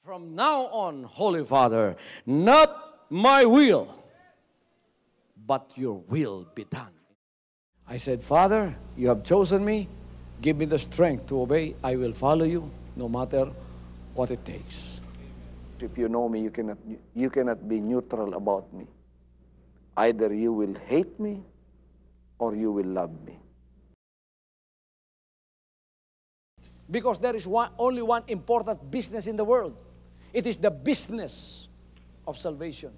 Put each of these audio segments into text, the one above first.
From now on, Holy Father, not my will, but your will be done. I said, Father, you have chosen me. Give me the strength to obey. I will follow you no matter what it takes. If you know me, you cannot be neutral about me. Either you will hate me or you will love me. Because there is only one important business in the world. It is the business of salvation.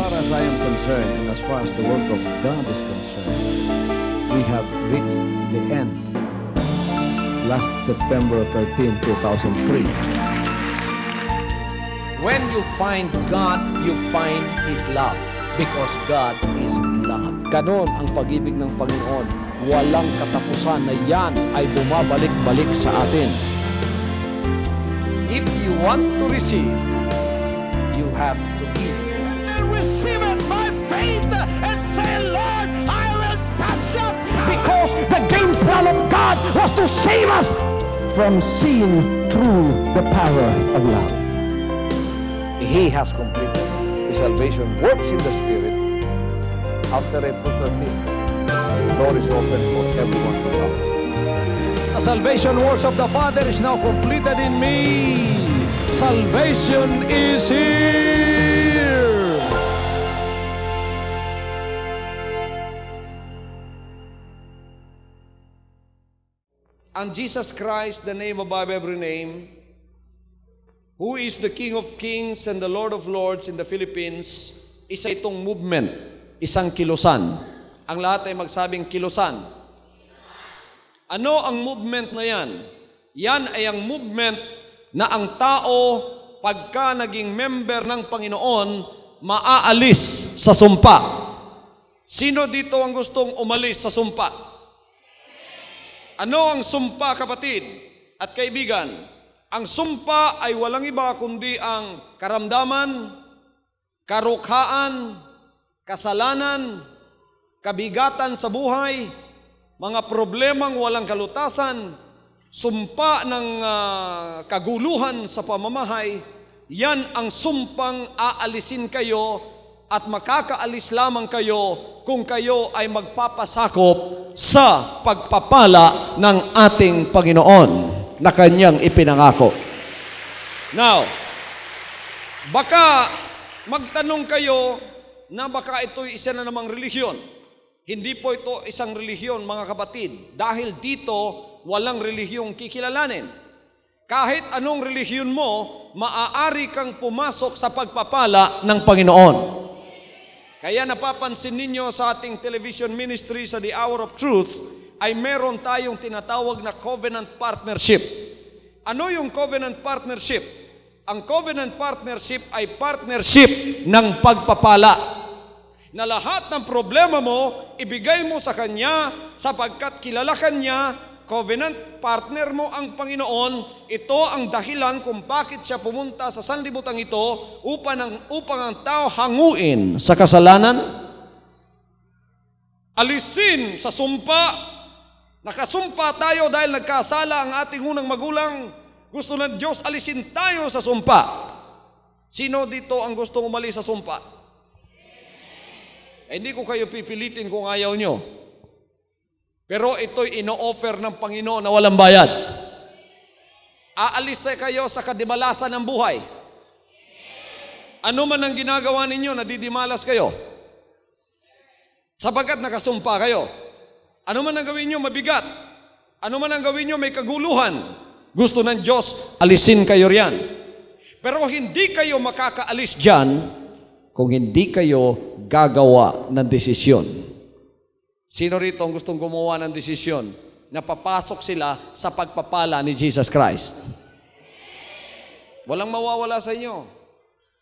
As I am concerned, and as far as the work of God is concerned, we have reached the end. Last September 13, 2003. When you find God, you find His love. Because God is love. Ganon ang pag-ibig ng Panginoon. Walang katapusan na yan ay bumabalik-balik sa atin. If you want to receive, you have to give. Receive it by faith and say, Lord, I will touch up. Because the game plan of God was to save us from seeing through the power of love. He has completed His salvation works in the Spirit. After April 13th, the door is open for everyone to come. The salvation works of the Father is now completed in me. Salvation is here. And Jesus Christ, the name above every name, who is the King of Kings and the Lord of Lords in the Philippines, isa itong movement, isang kilusan. Ang lahat ay magsabing kilusan. Ano ang movement na yan? Yan ay ang movement na ang tao, pagka naging member ng Panginoon, maaalis sa sumpa. Sino dito ang gustong umalis sa sumpa? Ano ang sumpa, kapatid at kaibigan? Ang sumpa ay walang iba kundi ang karamdaman, karukhaan, kasalanan, kabigatan sa buhay, mga problemang walang kalutasan, sumpa ng kaguluhan sa pamamahay. Yan ang sumpang aalisin kayo at makakaalis lamang kayo kung kayo ay magpapasakop sa pagpapala ng ating Panginoon na Kanyang ipinangako. Now, baka magtanong kayo na baka ito'y isa na namang relihiyon. Hindi po ito isang relihiyon, mga kapatid. Dahil dito, walang relihiyong kikilalanin. Kahit anong relihiyon mo, maaari kang pumasok sa pagpapala ng Panginoon. Kaya napapansin ninyo sa ating television ministry sa The Hour of Truth, ay meron tayong tinatawag na covenant partnership. Ano yung covenant partnership? Ang covenant partnership ay partnership ng pagpapala. Na lahat ng problema mo, ibigay mo sa Kanya sapagkat kilala Kanya, covenant partner mo ang Panginoon. Ito ang dahilan kung bakit siya pumunta sa sanlibutan ito upang ang tao hanguin sa kasalanan, alisin sa sumpa. Nakasumpa tayo dahil nagkasala ang ating unang magulang. Gusto ng Diyos alisin tayo sa sumpa. Sino dito ang gustong umalis sa sumpa? Hindi ko kayo pipilitin kung ayaw nyo. Pero ito'y ino-offer ng Panginoon na walang bayad. Aalis kayo sa kadimalasan ng buhay. Ano man ang ginagawa ninyo, nadidimalas kayo. Sapagkat nakasumpa kayo. Ano man ang gawin nyo, mabigat. Ano man ang gawin nyo, may kaguluhan. Gusto ng Diyos, alisin kayo riyan. Pero hindi kayo makakaalis dyan kung hindi kayo gagawa ng desisyon. Sino rito ang gustong gumawa ng desisyon na papasok sila sa pagpapala ni Jesus Christ? Walang mawawala sa inyo.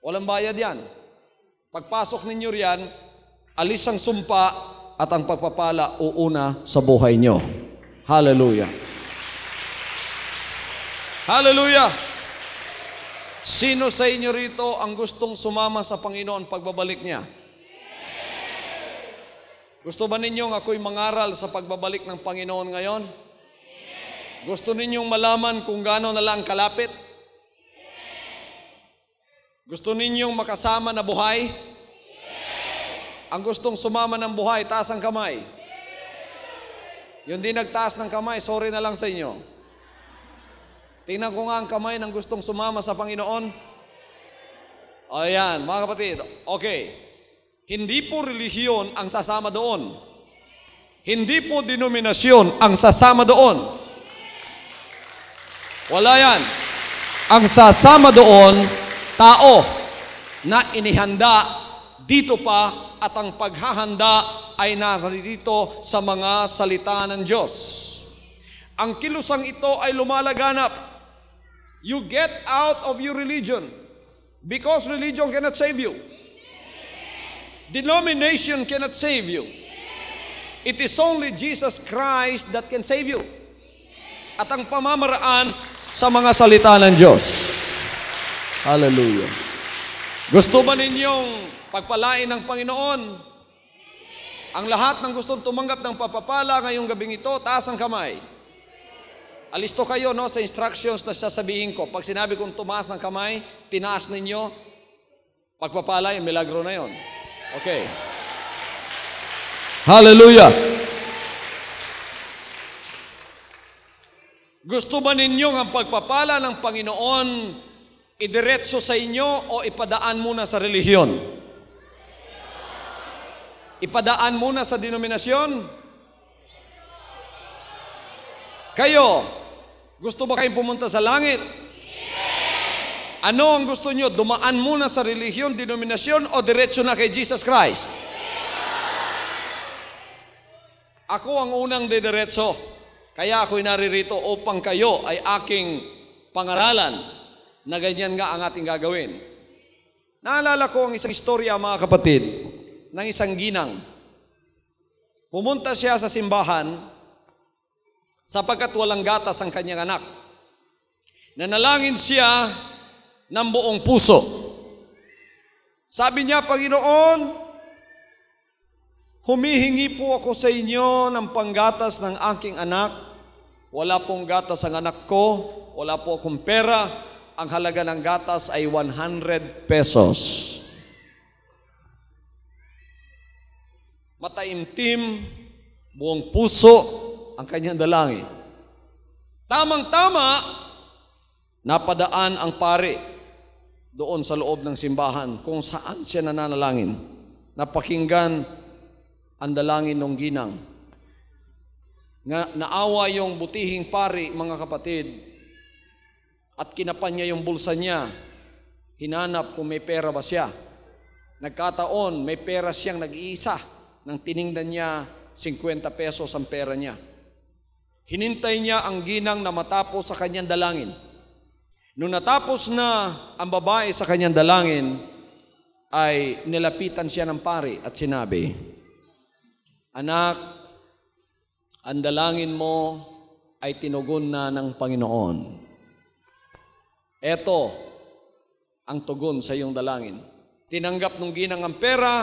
Walang bayad yan. Pagpasok ninyo riyan, alis ang sumpa at ang pagpapala uuna sa buhay nyo. Hallelujah. Hallelujah. Sino sa inyo rito ang gustong sumama sa Panginoon pagbabalik niya? Gusto ba ninyong ako'y mangaral sa pagbabalik ng Panginoon ngayon? Gusto ninyong malaman kung gaano na lang kalapit? Gusto ninyong makasama na buhay? Ang gustong sumama ng buhay, taas ang kamay. Yung di nagtaas ng kamay, sorry na lang sa inyo. Tingnan ko nga ang kamay ng gustong sumama sa Panginoon. O yan, mga kapatid. Okay. Hindi po relihiyon ang sasama doon. Hindi po denominasyon ang sasama doon. Wala yan. Ang sasama doon, tao na inihanda dito pa at ang paghahanda ay narito sa mga salita ng Diyos. Ang kilusang ito ay lumalaganap. You get out of your religion because religion cannot save you. Denomination cannot save you. It is only Jesus Christ that can save you. At ang pamamaraan sa mga salita ng Diyos. Hallelujah. Gusto ba ninyong pagpalain ng Panginoon? Ang lahat ng gustong tumanggap ng papapala ngayong gabing ito, taas ang kamay. Alisto kayo sa instructions na sasabihin ko. Pag sinabi kong tumaas ng kamay, tinaas ninyo, pagpapala yung milagro na yon. Okay. Hallelujah. Gusto ba ninyong ang pagpapala ng Panginoon idiretso sa inyo o ipadaan muna sa relihiyon? Ipadaan muna sa denominasyon? Kayo, gusto ba kayong pumunta sa langit? Ano ang gusto nyo? Dumaan muna sa relihiyon, denominasyon o diretso na kay Jesus Christ? Ako ang unang didiretso. Kaya ako'y naririto upang kayo ay aking pangaralan na ganyan nga ang ating gagawin. Naalala ko ang isang istorya, mga kapatid, ng isang ginang. Pumunta siya sa simbahan sapagkat walang gatas ang kanyang anak. Nanalangin siya ng buong puso. Sabi niya, Panginoon, humihingi po ako sa inyo ng panggatas ng aking anak. Wala pong gatas ang anak ko, wala po akong pera. Ang halaga ng gatas ay 100 pesos. Mataimtim, buong puso ang kanyang dalangin. Tamang-tama, napadaan ang pare doon sa loob ng simbahan kung saan siya nananalangin. Napakinggan ang dalangin ng ginang. Naawa yung butihing pari, mga kapatid, at kinapan niya yung bulsa niya. Hinanap kung may pera ba siya. Nagkataon, may pera siyang nag-iisa. Nang tiningnan niya, 50 pesos ang pera niya. Hinintay niya ang ginang na matapos sa kanyang dalangin. Nung natapos na ang babae sa kanyang dalangin, ay nilapitan siya ng pari at sinabi, Anak, ang dalangin mo ay tinugon na ng Panginoon. Eto ang tugon sa iyong dalangin. Tinanggap nung ginang ang pera,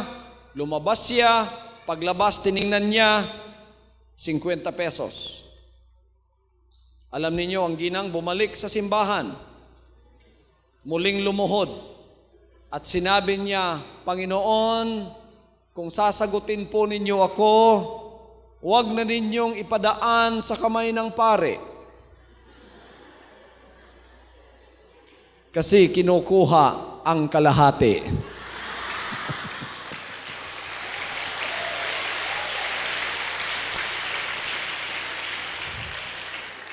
lumabas siya, paglabas tiningnan niya, 50 pesos. Alam ninyo, ang ginang bumalik sa simbahan, muling lumuhod, at sinabi niya, Panginoon, kung sasagutin po ninyo ako, huwag na ninyong ipadaan sa kamay ng pare. Kasi kinukuha ang kalahati.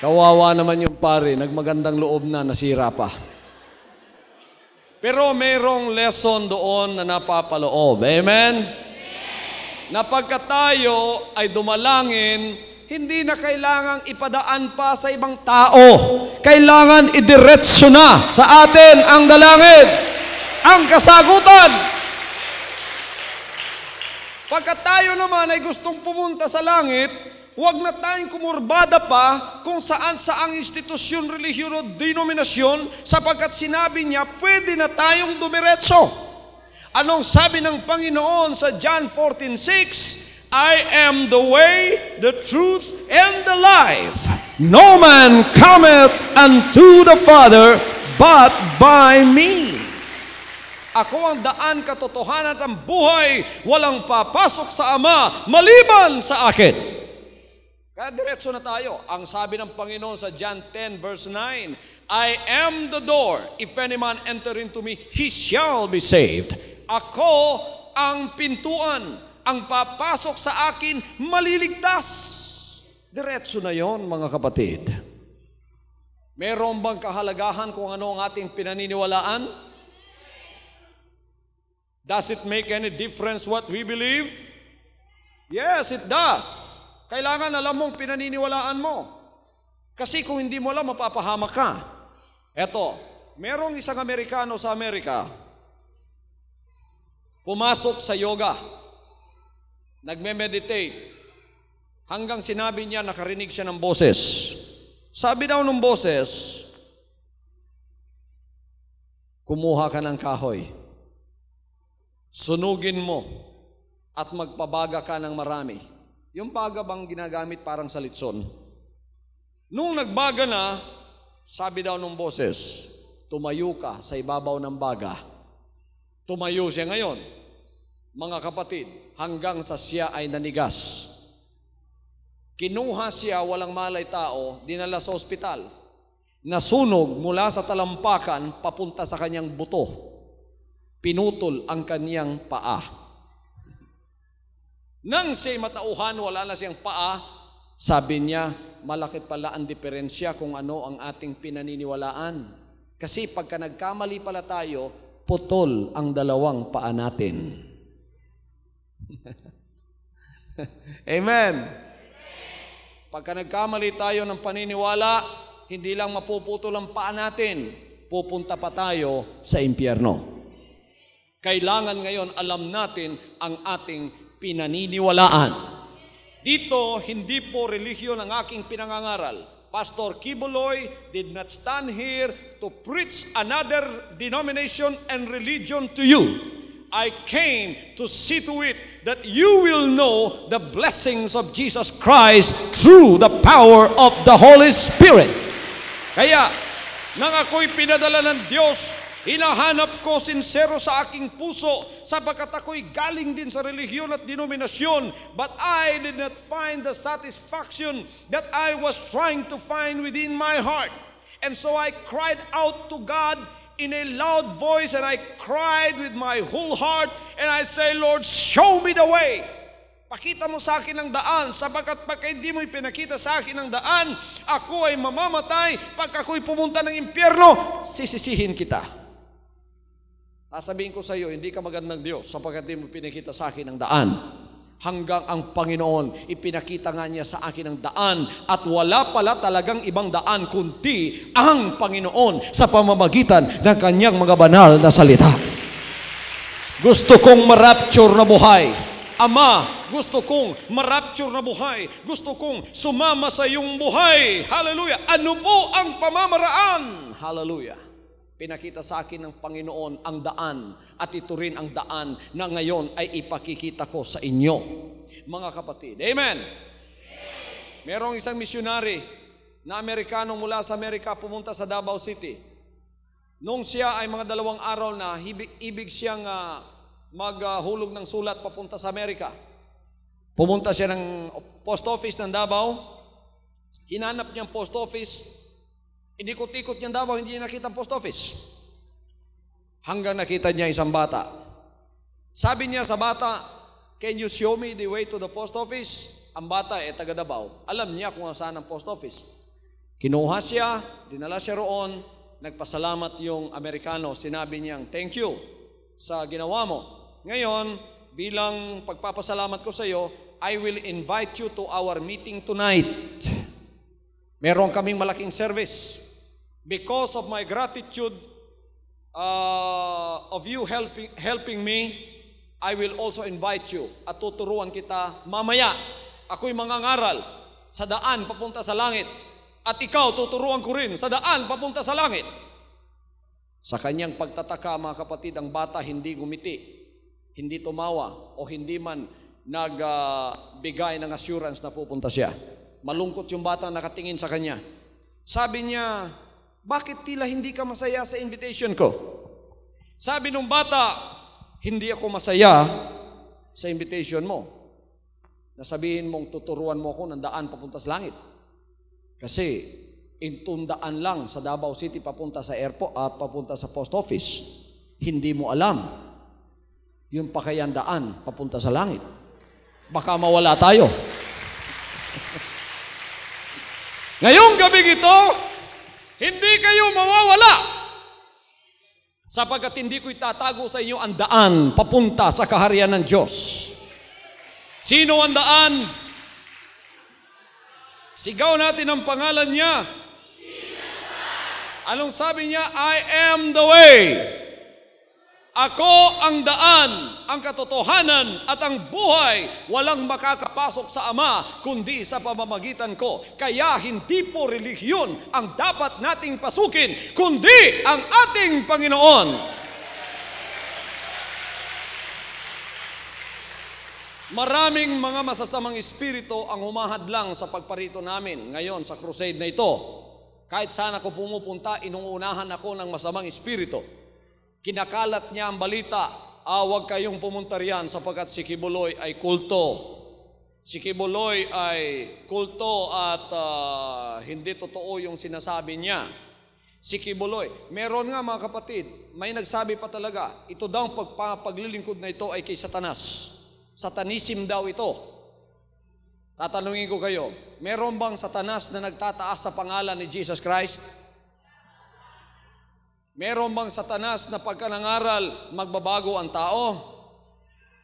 Kawawa naman yung pare, nagmagandang loob na, nasira pa. Pero mayroong lesson doon na napapaloob. Amen? Na pagka tayo ay dumalangin, hindi na kailangang ipadaan pa sa ibang tao. Kailangan idiretso na sa atin ang dalangin, ang kasagutan. Pagka tayo naman ay gustong pumunta sa langit, huwag na tayong kumurbada pa kung saan saang institusyon, relihiyon o denominasyon, sapagkat sinabi niya, pwede na tayong dumiretso. Anong sabi ng Panginoon sa John 14:6? I am the way, the truth, and the life. No man cometh unto the Father but by me. Ako ang daan, katotohanan at ang buhay. Walang papasok sa Ama maliban sa akin. Kaya diretso na tayo. Ang sabi ng Panginoon sa John 10 verse 9, I am the door. If any man enter into me, he shall be saved. Ako ang pintuan. Ang papasok sa akin, maliligtas. Diretso na yon, mga kapatid. Meron bang kahalagahan kung ano ang ating pinaniniwalaan? Does it make any difference what we believe? Yes, it does. Kailangan alam mong pinaniniwalaan mo. Kasi kung hindi mo alam, mapapahamak ka. Eto, merong isang Amerikano sa Amerika, pumasok sa yoga, nagme-meditate, hanggang sinabi niya, nakarinig siya ng boses. Sabi daw ng boses, kumuha ka ng kahoy, sunugin mo, at magpabaga ka ng marami. Yung baga bang ginagamit parang sa litson? Nung nagbaga na, sabi daw ng boses, tumayo ka sa ibabaw ng baga. Tumayo siya ngayon, mga kapatid, hanggang sa siya ay nanigas. Kinuha siya, walang malay tao, dinala sa ospital. Nasunog mula sa talampakan papunta sa kanyang buto. Pinutol ang kanyang paa. Nang siya'y matauhan, wala na siyang paa, sabi niya, malaki pala ang diferensya kung ano ang ating pinaniniwalaan. Kasi pagka nagkamali pala tayo, putol ang dalawang paa natin. Amen. Pagka nagkamali tayo ng paniniwala, hindi lang mapuputol ang paa natin, pupunta pa tayo sa impyerno. Kailangan ngayon alam natin ang ating pinaniniwalaan. Dito, hindi po relihiyon ang aking pinangangaral. Pastor Kibuloy did not stand here to preach another denomination and religion to you. I came to see to it that you will know the blessings of Jesus Christ through the power of the Holy Spirit. Kaya, nang ako'y pinadala ng Diyos, hinahanap ko sincero sa aking puso sapagkat ako'y galing din sa relihiyon at denominasyon, but I did not find the satisfaction that I was trying to find within my heart. And so I cried out to God in a loud voice, and I cried with my whole heart, and I say, Lord, show me the way. Pakita mo sa akin ang daan, sapagkat pagka hindi mo ipinakita sa akin ang daan, ako ay mamamatay. Pag ako'y pumunta ng impyerno, sisisihin kita. Sasabihin ko sa iyo, hindi ka magandang Diyos sapagkat hindi mo pinakita sa akin ang daan. Hanggang ang Panginoon, ipinakita nga niya sa akin ang daan at wala pala talagang ibang daan kundi ang Panginoon sa pamamagitan ng kanyang mga banal na salita. Gusto kong ma-rapture na buhay. Ama, gusto kong ma-rapture na buhay. Gusto kong sumama sa iyong buhay. Hallelujah. Ano po ang pamamaraan? Hallelujah. Pinakita sa akin ng Panginoon ang daan at ito rin ang daan na ngayon ay ipakikita ko sa inyo, mga kapatid. Amen? Merong isang misyonary na Amerikano mula sa Amerika pumunta sa Davao City. Nung siya ay mga 2 araw na, ibig siyang maghulog ng sulat papunta sa Amerika. Pumunta siya ng post office ng Davao. Hinanap niyang post office. Inikot-ikot niya Davao, hindi niya nakita ang post office. Hanggang nakita niya isang bata. Sabi niya sa bata, can you show me the way to the post office? Ang bata taga Davao. Alam niya kung saan ang post office. Kinuha siya, dinala siya roon, nagpasalamat yung Amerikano. Sinabi niyang, thank you sa ginawa mo. Ngayon, bilang pagpapasalamat ko sa iyo, I will invite you to our meeting tonight. Meron kaming malaking service. Because of my gratitude of you helping me, I will also invite you at tuturuan kita mamaya. Ako'y mangangaral sa daan papunta sa langit. At ikaw, tuturuan ko rin sa daan papunta sa langit. Sa kanyang pagtataka, mga kapatid, ang bata hindi gumiti, hindi tumawa, o hindi man nagbigay ng assurance na pupunta siya. Malungkot yung bata nakatingin sa kanya. Sabi niya, bakit tila hindi ka masaya sa invitation ko? Sabi nung bata, hindi ako masaya sa invitation mo. Nasabihin mong tuturuan mo ako ng daan papunta sa langit. Kasi intundaan lang sa Davao City papunta sa airport at papunta sa post office. Hindi mo alam yung pakayandaan papunta sa langit. Baka mawala tayo. Ngayong gabi ito, hindi kayo mawawala. Sapagkat hindi ko itatago sa inyo ang daan papunta sa kaharian ng Diyos. Sino ang daan? Sigaw natin ang pangalan niya. Anong sabi niya? I am the way. Ako ang daan, ang katotohanan at ang buhay. Walang makakapasok sa Ama kundi sa pamamagitan ko. Kaya hindi po relihiyon ang dapat nating pasukin, kundi ang ating Panginoon. Maraming mga masasamang espiritu ang humahadlang sa pagparito namin ngayon sa crusade na ito. Kahit saan ako pumupunta, inuunahan ako ng masamang espiritu. Kinakalat niya ang balita, huwag kayong pumunta riyan sapagkat si Kibuloy ay kulto. Si Kibuloy ay kulto at hindi totoo yung sinasabi niya. Si Kibuloy, meron nga mga kapatid, may nagsabi pa talaga, ito daw ang paglilingkod na ito ay kay Satanas. Satanism daw ito. Tatanungin ko kayo, meron bang Satanas na nagtataas sa pangalan ni Jesus Christ? Meron bang Satanas na pagka nangaral, magbabago ang tao?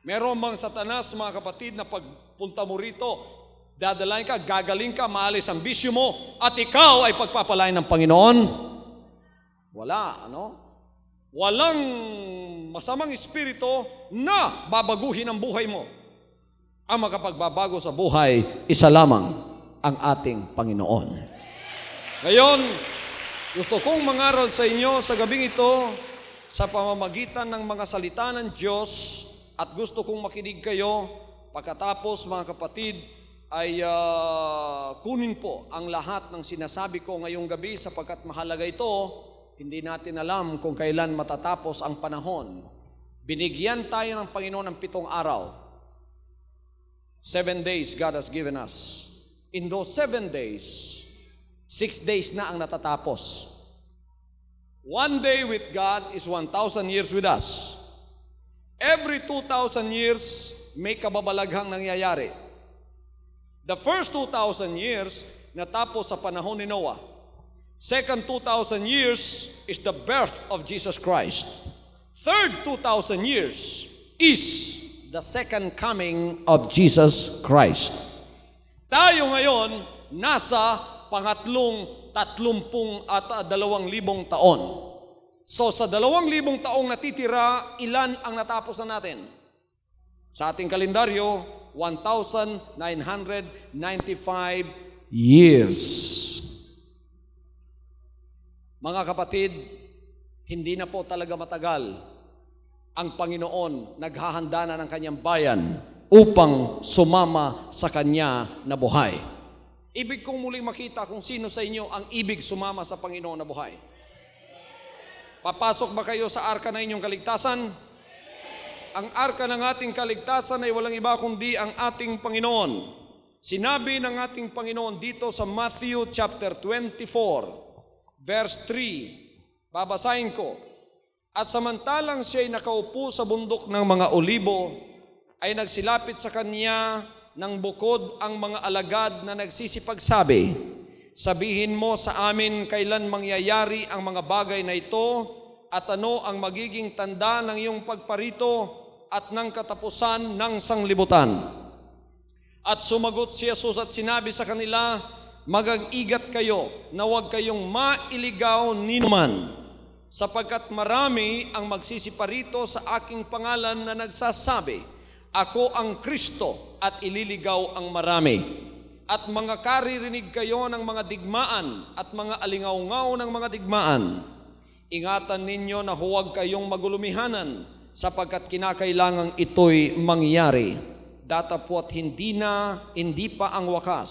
Meron bang Satanas, mga kapatid, na pagpunta mo rito, dadalain ka, gagaling ka, maalis ang bisyo mo, at ikaw ay pagpapalain ng Panginoon? Wala, ano? Walang masamang espiritu na babaguhin ang buhay mo. Ang makapagbabago sa buhay, isa lamang ang ating Panginoon. Ngayon, gusto kong mangaral sa inyo sa gabing ito sa pamamagitan ng mga salita ng Diyos at gusto kong makinig kayo. Pagkatapos, mga kapatid, ay kunin po ang lahat ng sinasabi ko ngayong gabi sapagkat mahalaga ito. Hindi natin alam kung kailan matatapos ang panahon. Binigyan tayo ng Panginoon ng 7 araw. 7 days God has given us. In those 7 days, 6 days na ang natatapos. 1 day with God is 1,000 years with us. Every 2,000 years, may kababalaghang nangyayari. The first 2,000 years, natapos sa panahon ni Noah. Second 2,000 years is the birth of Jesus Christ. Third 2,000 years is the second coming of Jesus Christ. Tayo ngayon, nasa pangatlong 30 at 2,000 taon. So sa 2,000 taong natitira, ilan ang natapos na natin? Sa ating kalendaryo, 1,995 years. Mga kapatid, hindi na po talaga matagal ang Panginoon naghahanda na ng kanyang bayan upang sumama sa kanya na buhay. Ibig kong muling makita kung sino sa inyo ang ibig sumama sa Panginoon na buhay. Papasok ba kayo sa arka na inyong kaligtasan? Ang arka ng ating kaligtasan ay walang iba kundi ang ating Panginoon. Sinabi ng ating Panginoon dito sa Matthew chapter 24, verse 3, babasahin ko. At samantalang siya'y nakaupo sa bundok ng mga olibo, ay nagsilapit sa kanya ng bukod ang mga alagad na nagsisipagsabi, sabihin mo sa amin kailan mangyayari ang mga bagay na ito at ano ang magiging tanda ng iyong pagparito at ng katapusan ng sanglibutan. At sumagot si Jesus at sinabi sa kanila, mag-ingat kayo na huwag kayong mailigaw ni numan. sapagkat marami ang magsisiparito sa aking pangalan na nagsasabi, ako ang Kristo, at ililigaw ang marami. At mga karirinig kayo ng mga digmaan at mga alingaw-ngaw ng mga digmaan. Ingatan ninyo na huwag kayong magulumihanan, sapagkat kinakailangang ito'y mangyari. Datapwat hindi pa ang wakas,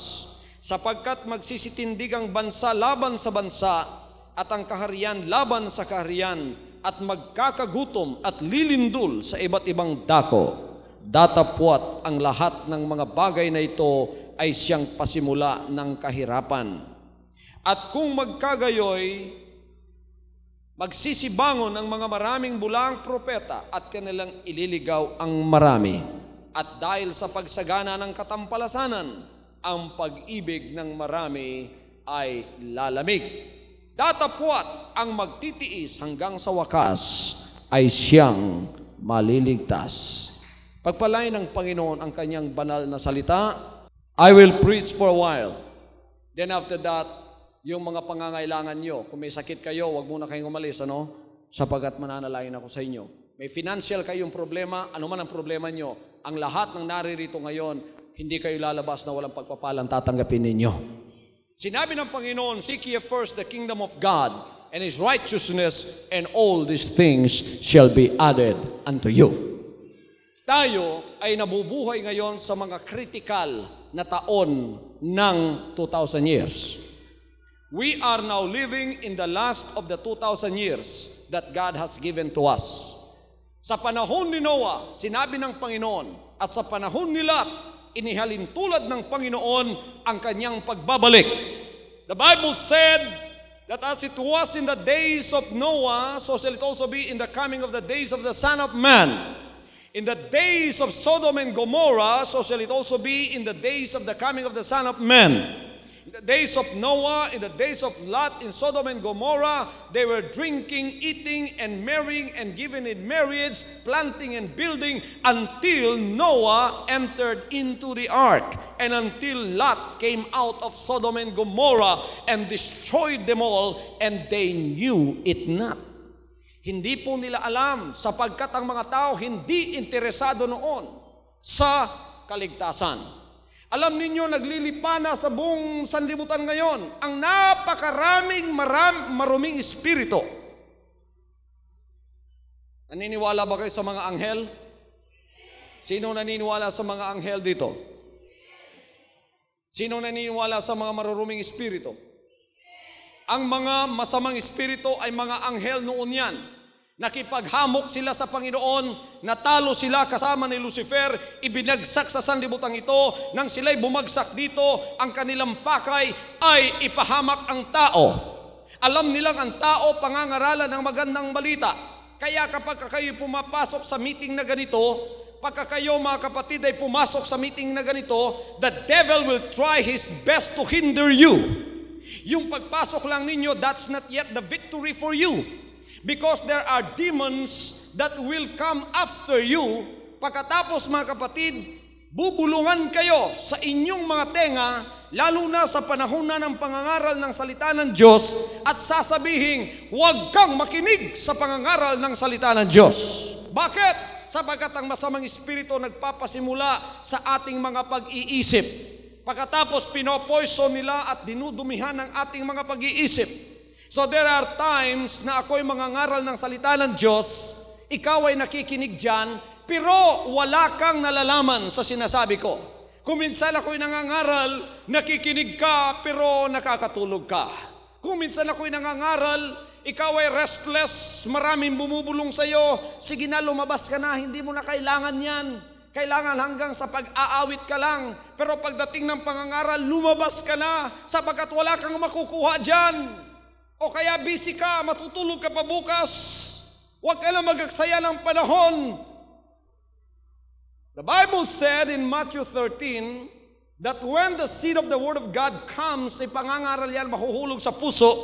sapagkat magsisitindig ang bansa laban sa bansa, at ang kaharian laban sa kaharian, at magkakagutom at lilindol sa iba't ibang dako. Datapwat ang lahat ng mga bagay na ito ay siyang pasimula ng kahirapan. At kung magkagayoy, magsisibangon ang mga maraming bulaang propeta at kanilang ililigaw ang marami. At dahil sa pagsagana ng katampalasanan, ang pag-ibig ng marami ay lalamig. Datapwat ang magtitiis hanggang sa wakas ay siyang maliligtas. Pagpalain ng Panginoon ang kanyang banal na salita. I will preach for a while. Then after that, yung mga pangangailangan nyo, kung may sakit kayo, wag muna kayong umalis, sapagkat mananalangin ako sa inyo. May financial kayong problema, ano man ang problema nyo, ang lahat ng naririto ngayon, hindi kayo lalabas na walang pagpapalang tatanggapin ninyo. Sinabi ng Panginoon, seek ye first the kingdom of God and His righteousness, and all these things shall be added unto you. Tayo ay nabubuhay ngayon sa mga critical na taon ng 2,000 years. We are now living in the last of the 2,000 years that God has given to us. Sa panahon ni Noah, sinabi ng Panginoon, at sa panahon ni Lot, inihalin tulad ng Panginoon ang kanyang pagbabalik. The Bible said that as it was in the days of Noah, so shall it also be in the coming of the days of the Son of Man. In the days of Sodom and Gomorrah, so shall it also be in the days of the coming of the Son of Man. In the days of Noah, in the days of Lot, in Sodom and Gomorrah, they were drinking, eating, and marrying, and giving in marriage, planting and building, until Noah entered into the ark, and until Lot came out of Sodom and Gomorrah, and destroyed them all, and they knew it not. Hindi po nila alam, sapagkat ang mga tao hindi interesado noon sa kaligtasan. Alam ninyo, naglilipana sa buong sanlibutan ngayon ang napakaraming maruming espiritu. Naniniwala ba kayo sa mga anghel? Sino naniniwala sa mga anghel dito? Sino naniniwala sa mga maruruming espiritu? Ang mga masamang espiritu ay mga anghel noon yan. Nakipaghamok sila sa Panginoon, natalo sila kasama ni Lucifer, ibinagsak sa sanlibutan ito. Nang sila'y bumagsak dito, ang kanilang pakay ay ipahamak ang tao. Alam nilang ang tao pangangaralan ng magandang balita. Kaya kapag kayo pumapasok sa meeting na ganito, pagka kayo mga kapatid ay pumasok sa meeting na ganito, the devil will try his best to hinder you. Yung pagpasok lang ninyo, that's not yet the victory for you. Because there are demons that will come after you. Pagkatapos mga kapatid, bubulungan kayo sa inyong mga tenga, lalo na sa panahon na ng pangangaral ng salita ng Diyos, at sasabihin, huwag kang makinig sa pangangaral ng salita ng Diyos. Bakit? Sapagkat ang masamang espiritu nagpapasimula sa ating mga pag-iisip. Pagkatapos pinopoison nila at dinudumihan ang ating mga pag-iisip. So there are times na ako'y mangangaral ng salita ng Diyos, ikaw ay nakikinig dyan, pero wala kang nalalaman sa sinasabi ko. Kung minsan ako'y nangangaral, nakikinig ka, pero nakakatulog ka. Kung minsan ako'y nangangaral, ikaw ay restless, maraming bumubulong sa'yo, sige na, lumabas ka na, hindi mo na kailangan yan. Kailangan hanggang sa pag-aawit ka lang. Pero pagdating ng pangangaral, lumabas ka na, sapagkat wala kang makukuha dyan. O kaya busy ka, matutulog ka pa bukas. Huwag ka lang magagsaya ng panahon. The Bible said in Matthew 13 that when the seed of the Word of God comes, ipangangaral yan, mahuhulog sa puso,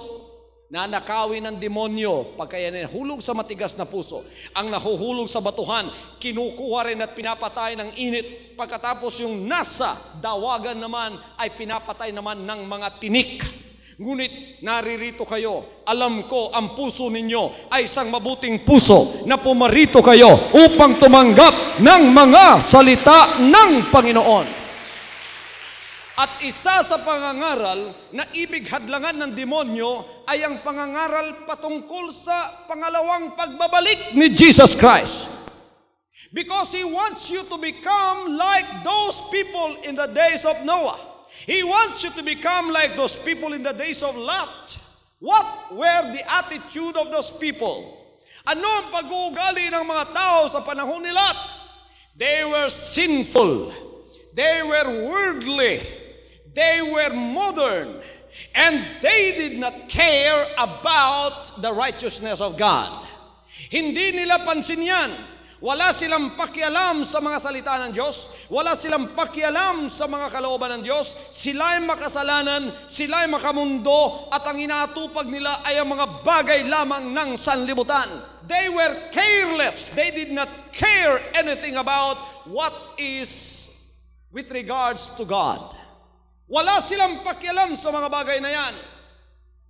nanakawin ng demonyo, pagka yan hulog sa matigas na puso. Ang nahuhulog sa batuhan, kinukuha rin at pinapatay ng init. Pagkatapos yung nasa dawagan naman, ay pinapatay naman ng mga tinik. Ngunit naririto kayo. Alam ko ang puso ninyo ay isang mabuting puso na pumarito kayo upang tumanggap ng mga salita ng Panginoon. At isa sa pangangaral na ibig hadlangan ng demonyo ay ang pangangaral patungkol sa pangalawang pagbabalik ni Jesus Christ. Because He wants you to become like those people in the days of Noah. He wants you to become like those people in the days of Lot. What were the attitude of those people? Ano ang pag-uugali ng mga tao sa panahon ni Lot? They were sinful. They were worldly. They were modern. And they did not care about the righteousness of God. Hindi nila pansin yan. Wala silang pakialam sa mga salita ng Diyos. Wala silang pakialam sa mga kalooban ng Diyos. Sila ay makasalanan, sila ay makamundo, at ang inaatupag nila ay ang mga bagay lamang ng sanlibutan. They were careless. They did not care anything about what is with regards to God. Wala silang pakialam sa mga bagay na yan.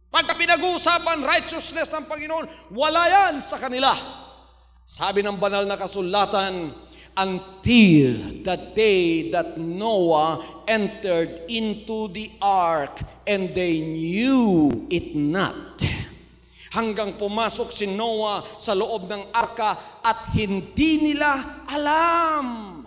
Pagka pinag-uusapan righteousness ng Panginoon, wala yan sa kanila. Sabi ng banal na kasulatan, until the day that Noah entered into the ark and they knew it not. Hanggang pumasok si Noah sa loob ng arka at hindi nila alam.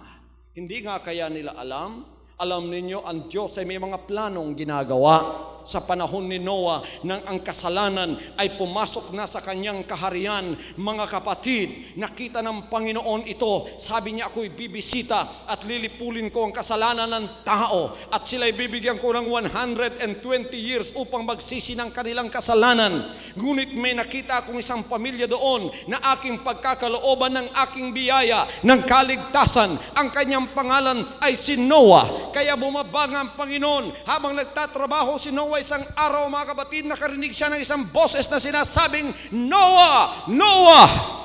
Hindi nga kaya nila alam? Alam ninyo, ang Diyos ay may mga planong ginagawa. Sa panahon ni Noah, nang ang kasalanan ay pumasok na sa kanyang kaharian, mga kapatid, nakita ng Panginoon ito. Sabi niya, ako'y bibisita at lilipulin ko ang kasalanan ng tao at sila'y bibigyan ko ng 120 years upang magsisi ng kanilang kasalanan. Ngunit may nakita akong isang pamilya doon na aking pagkakalooban ng aking biyaya, ng kaligtasan. Ang kanyang pangalan ay si Noah. Kaya bumabanga ang Panginoon habang nagtatrabaho si Noah. Isang araw, mga kapatid, nakarinig siya ng isang boses na sinasabing, Noah! Noah!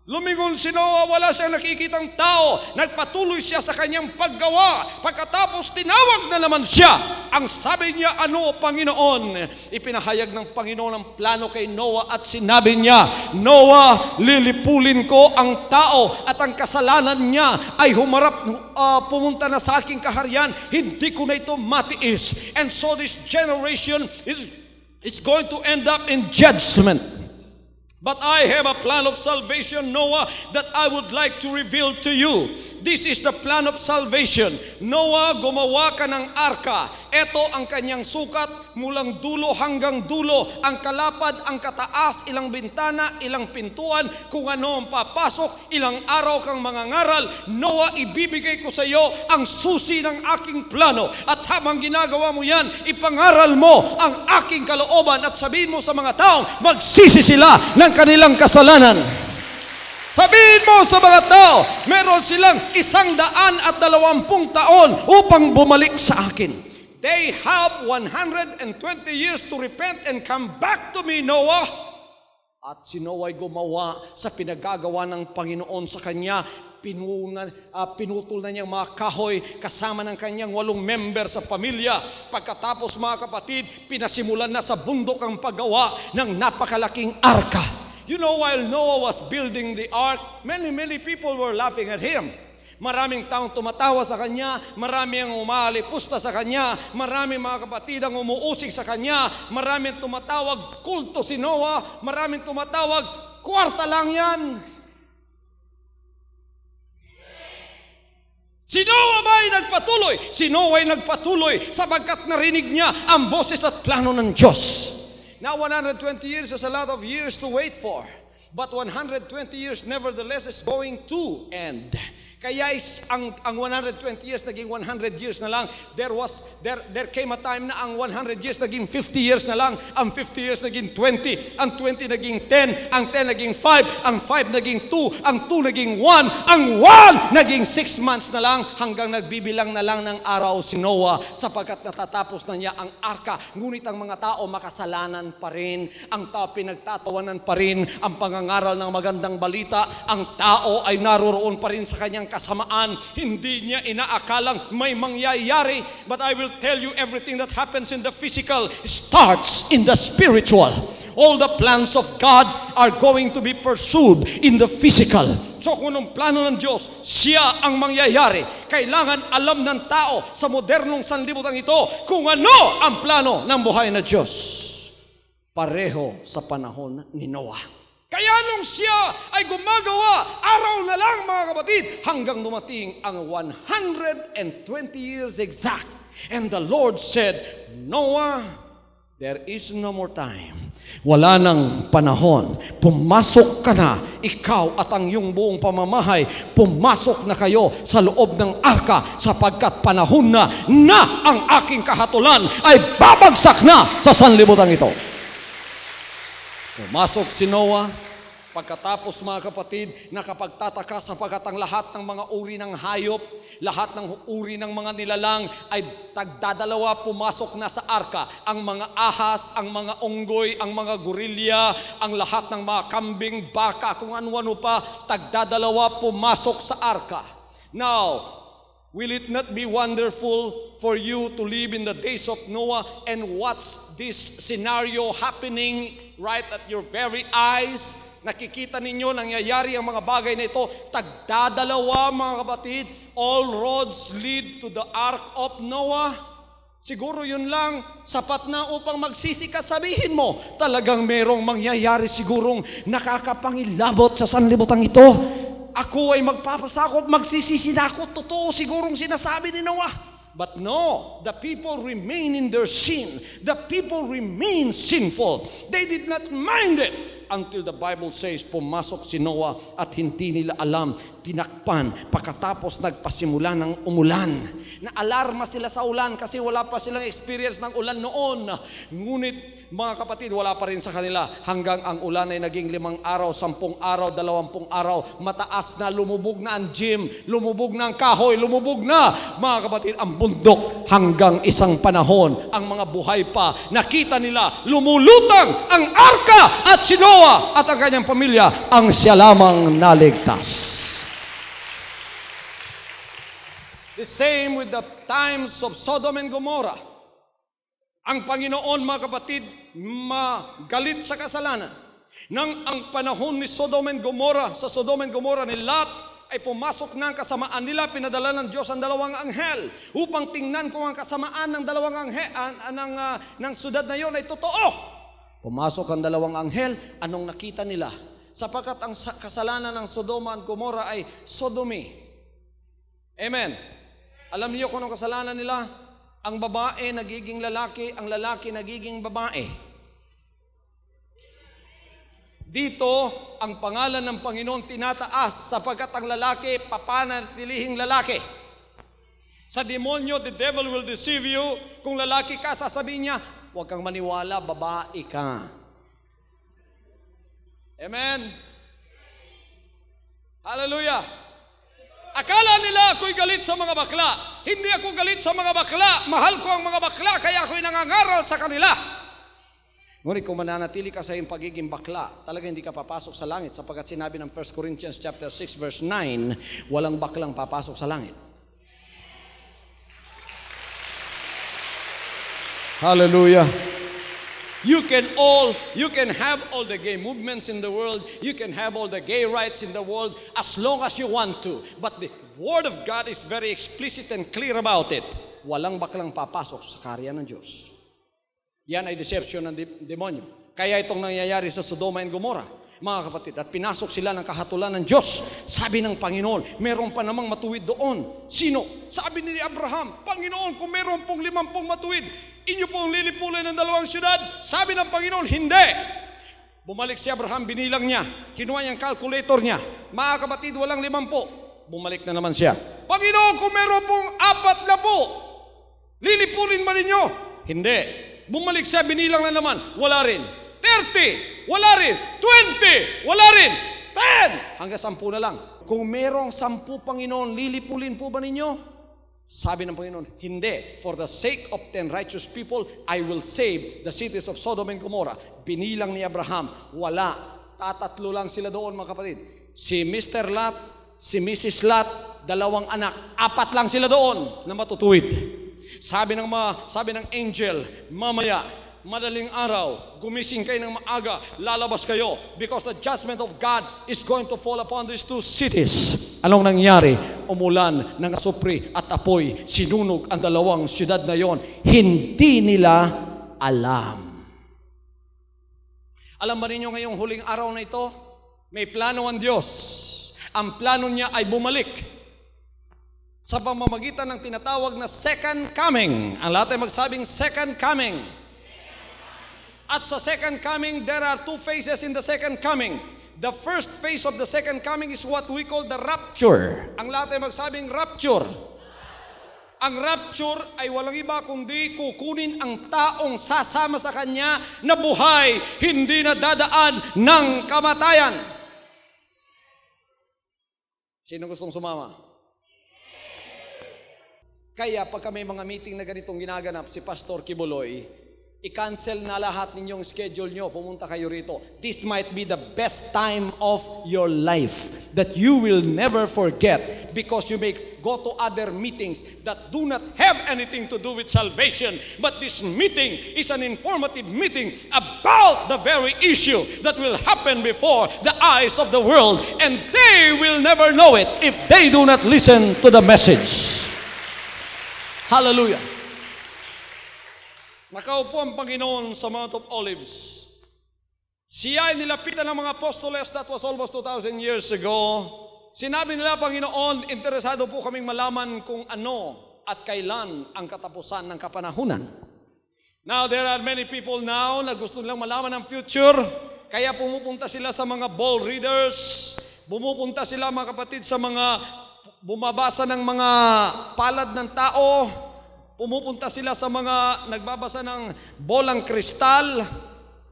Lumingon si Noah, wala siyang nakikitang tao. Nagpatuloy siya sa kanyang paggawa. Pagkatapos tinawag na naman siya. Ang sabi niya, ano, Panginoon? Ipinahayag ng Panginoon ang plano kay Noah at sinabi niya, Noah, lilipulin ko ang tao at ang kasalanan niya ay pumunta na sa aking kaharian. Hindi ko na ito matiis. And so this generation is going to end up in judgment. But I have a plan of salvation, Noah, that I would like to reveal to you. This is the plan of salvation. Noah, gumawa ka ng arka. Ito ang kanyang sukat mulang dulo hanggang dulo. Ang kalapad, ang kataas, ilang bintana, ilang pintuan, kung ano ang papasok, ilang araw kang mangangaral. Noah, ibibigay ko sa iyo ang susi ng aking plano. At habang ginagawa mo yan, ipangaral mo ang aking kalooban at sabihin mo sa mga taong magsisi sila ng kanilang kasalanan. Sabihin mo sa mga tao, meron silang 120 taon upang bumalik sa akin. They have 120 years to repent and come back to me, Noah. At si Noah ay gumawa sa pinagagawa ng Panginoon sa kanya. Pinutol na niyang mga kahoy kasama ng kanyang 8 member sa pamilya. Pagkatapos, mga kapatid, pinasimulan na sa bundok ang paggawa ng napakalaking arka. You know, while Noah was building the ark, many people were laughing at him. Maraming taong tumatawa sa kanya, marami ang umalipusta sa kanya, maraming mga kapatid ang umuusig sa kanya, maraming tumatawag, kulto si Noah, maraming tumatawag, kwarta lang yan. Si Noah ba ay nagpatuloy? Si Noah ay nagpatuloy sapagkat narinig niya ang boses at plano ng Diyos. Now, 120 years is a lot of years to wait for. But 120 years nevertheless is going to end. Kaya ang 120 years naging 100 years na lang. There came a time na ang 100 years naging 50 years na lang. Ang 50 years naging 20. Ang 20 naging 10. Ang 10 naging 5. Ang 5 naging 2. Ang 2 naging 1. Ang 1 naging 6 months na lang hanggang nagbibilang na lang ng araw si Noah sapagkat natatapos na niya ang arka. Ngunit ang mga tao makasalanan pa rin. Ang tao pinagtatawanan pa rin ang pangangaral ng magandang balita. Ang tao ay naroroon pa rin sa kanyang kasamaan. Hindi niya inaakalang may mangyayari. But I will tell you, everything that happens in the physical starts in the spiritual. All the plans of God are going to be pursued in the physical. So kung anong plano ng Diyos, siya ang mangyayari. Kailangan alam ng tao sa modernong sanlibutan ito kung ano ang plano ng buhay na Diyos. Pareho sa panahon ni Noah. Kaya nung siya ay gumagawa, araw na lang mga kapatid, hanggang dumating ang 120 years exact. And the Lord said, Noah, there is no more time. Wala nang panahon. Pumasok ka na, ikaw at ang iyong buong pamamahay. Pumasok na kayo sa loob ng arka sapagkat panahon na ang aking kahatulan ay babagsak na sa sanlibutan ito. Pumasok si Noah. Pagkatapos mga kapatid, nakapagtataka sapagkat ang lahat ng mga uri ng hayop, lahat ng uri ng mga nilalang ay tagdadalawa pumasok na sa arka. Ang mga ahas, ang mga unggoy, ang mga gorilya, ang lahat ng mga kambing, baka, kung ano-ano pa, tagdadalawa pumasok sa arka. Now, will it not be wonderful for you to live in the days of Noah and watch this scenario happening right at your very eyes? Nakikita ninyo, nangyayari ang mga bagay na ito. Tagdadalawa mga kapatid. All roads lead to the ark of Noah. Siguro yun lang, sapat na upang magsisikat. Sabihin mo, talagang merong mangyayari sigurong nakakapangilabot sa sanlibutan ito. Ako ay magpapasakop, magsisisi na ako. Totoo sigurong sinasabi ni Noah. But no, the people remain in their sin. The people remain sinful. They did not mind it until the Bible says, pumasok si Noah at hindi nila alam, tinakpan, pagkatapos nagpasimula ng umulan. Naalarma sila sa ulan kasi wala pa silang experience ng ulan noon. Ngunit mga kapatid, wala pa rin sa kanila hanggang ang ulan ay naging 5 araw, 10 araw, 20 araw. Mataas na, lumubog na ang gym, lumubog na ang kahoy, lumubog na mga kapatid ang bundok hanggang isang panahon. Ang mga buhay pa, nakita nila lumulutang ang arka at si Noah at ang kanyang pamilya ang siya lamang naligtas. The same with the times of Sodom and Gomorrah. Ang Panginoon, mga kapatid, magalit sa kasalanan. Nang ang panahon ni Sodom and Gomorrah, sa Sodom and Gomorrah ni Lot, ay pumasok na ang kasamaan nila, pinadala ng Diyos ang 2 anghel upang tingnan kung ang kasamaan ng 2 anghel, ng sudad na yon ay totoo. Pumasok ang 2 anghel, anong nakita nila? Sapagkat ang kasalanan ng Sodom and Gomorrah ay sodomy. Amen. Alam niyo kung anong kasalanan nila? Ang babae nagiging lalaki, ang lalaki nagiging babae. Dito, ang pangalan ng Panginoon tinataas sapagkat ang lalaki papanatilihing lalaki. Sa demonyo, the devil will deceive you. Kung lalaki ka, sasabihin niya, huwag kang maniwala, babae ka. Amen? Hallelujah! Akala nila ako'y galit sa mga bakla. Hindi ako galit sa mga bakla. Mahal ko ang mga bakla, kaya ako'y nangangaral sa kanila. Ngunit kung mananatili ka sa iyong pagiging bakla, talaga hindi ka papasok sa langit sapagkat sinabi ng 1 Corinthians chapter 6 verse 9, walang baklang papasok sa langit. Hallelujah. You can have all the gay movements in the world. You can have all the gay rights in the world as long as you want to. But the Word of God is very explicit and clear about it. Walang baklang papasok sa karya ng Diyos. Yan ay deception ng demonyo. Kaya itong nangyayari sa Sodoma and Gomorrah, mga kapatid, at pinasok sila ng kahatulan ng Diyos. Sabi ng Panginoon, meron pa namang matuwid doon. Sino? Sabi ni Abraham, Panginoon, kung meron pong 50 matuwid, inyo pong lilipulin ng 2 syudad. Sabi ng Panginoon, hindi. Bumalik si Abraham, binilang niya. Kinuha niyang calculator niya. Mga kapatid, walang 50. Bumalik na naman siya. Panginoon, kung meron pong 40, lilipulin ba ninyo? Hindi. Bumalik siya, binilang na naman. Wala rin. 30, wala rin. 20, wala rin. 10, hanggang 10 na lang. Kung merong 10, Panginoon, lilipulin po ba ninyo? Sabi ng Panginoon, hindi. For the sake of 10 righteous people, I will save the cities of Sodom and Gomorrah. Binilang ni Abraham, wala. Tatatlo lang sila doon, mga kapatid. Si Mr. Lot, si Mrs. Lot, 2 anak, 4 lang sila doon na matutuwid. Sabi ng angel, mamaya, madaling araw, gumising kayo ng maaga, lalabas kayo because the judgment of God is going to fall upon these 2 cities. Anong nangyari? Umulan ng asupri at apoy, sinunog ang 2 siyudad na yon. Hindi nila alam. Alam ba ninyo ngayong huling araw na ito? May plano ang Diyos. Ang plano niya ay bumalik sa pamamagitan ng tinatawag na second coming. Ang lahat ay magsabing second coming. At sa second coming, there are 2 phases in the second coming. The first phase of the second coming is what we call the rapture. Ang lahat ay magsabing rapture. Ang rapture ay walang iba kundi kukunin ang taong sasama sa kanya na buhay, hindi na dadaan ng kamatayan. Sino gustong sumama? Kaya pagka may mga meeting na ganitong ginaganap, si Pastor Kibuloy, i-cancel na lahat ninyong schedule nyo, pumunta kayo rito. This might be the best time of your life that you will never forget because you may go to other meetings that do not have anything to do with salvation. But this meeting is an informative meeting about the very issue that will happen before the eyes of the world, and they will never know it if they do not listen to the message. Hallelujah. Nakaupo ang Panginoon sa Mount of Olives. Siya ay nilapitan ng mga apostoles, that was almost 2,000 years ago. Sinabi nila, Panginoon, interesado po kaming malaman kung ano at kailan ang katapusan ng kapanahunan. Now, there are many people now na gusto nilang malaman ang future, kaya pumupunta sila sa mga ball readers, pumupunta sila mga kapatid sa mga bumabasa ng mga palad ng tao, pumupunta sila sa mga nagbabasa ng bolang kristal,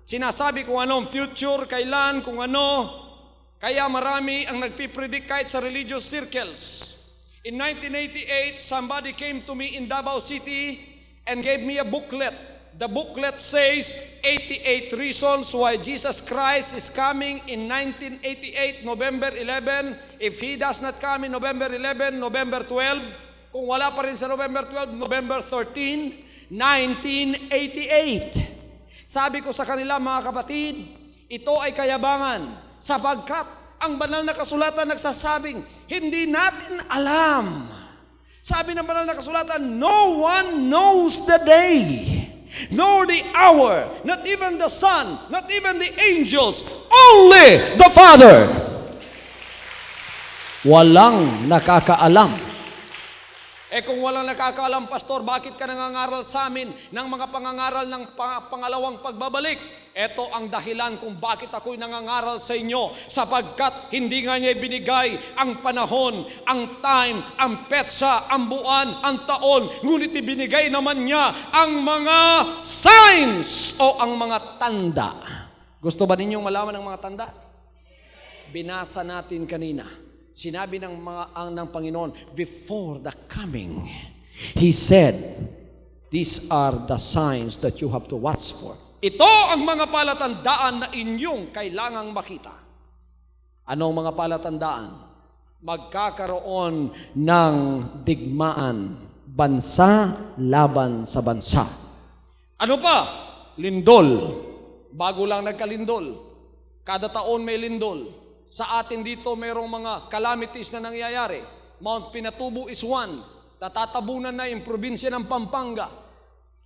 sinasabi kung anong future, kailan, kung ano. Kaya marami ang nagpipredict kahit sa religious circles. In 1988, somebody came to me in Davao City and gave me a booklet. The booklet says 88 reasons why Jesus Christ is coming in 1988, November 11. If He does not come in November 11, November 12, kung wala pa rin sa November 12, November 13, 1988. Sabi ko sa kanila, mga kapatid, ito ay kayabangan sapagkat ang banal na kasulatan nagsasabing, hindi natin alam. Sabi ng banal na kasulatan, no one knows the day, nor the hour, not even the Son, not even the angels, only the Father. Walang nakakaalam. Kung walang nakakaalam, Pastor, bakit ka nangangaral sa amin ng mga pangangaral ng pangalawang pagbabalik? Ito ang dahilan kung bakit ako'y nangangaral sa inyo, sapagkat hindi nga niya binigay ang panahon, ang time, ang petsa, ang buwan, ang taon, ngunit ibinigay naman niya ang mga signs o ang mga tanda. Gusto ba ninyong malaman ang mga tanda? Binasa natin kanina. Sinabi ng Panginoon, before the coming, He said, these are the signs that you have to watch for. Ito ang mga palatandaan na inyong kailangang makita. Anong mga palatandaan? Magkakaroon ng digmaan, bansa laban sa bansa. Ano pa? Lindol. Bago lang nagkalindol. Kada taon may lindol. Sa atin dito mayroong mga calamities na nangyayari. Mount Pinatubo is one. Natatabunan na yung probinsya ng Pampanga.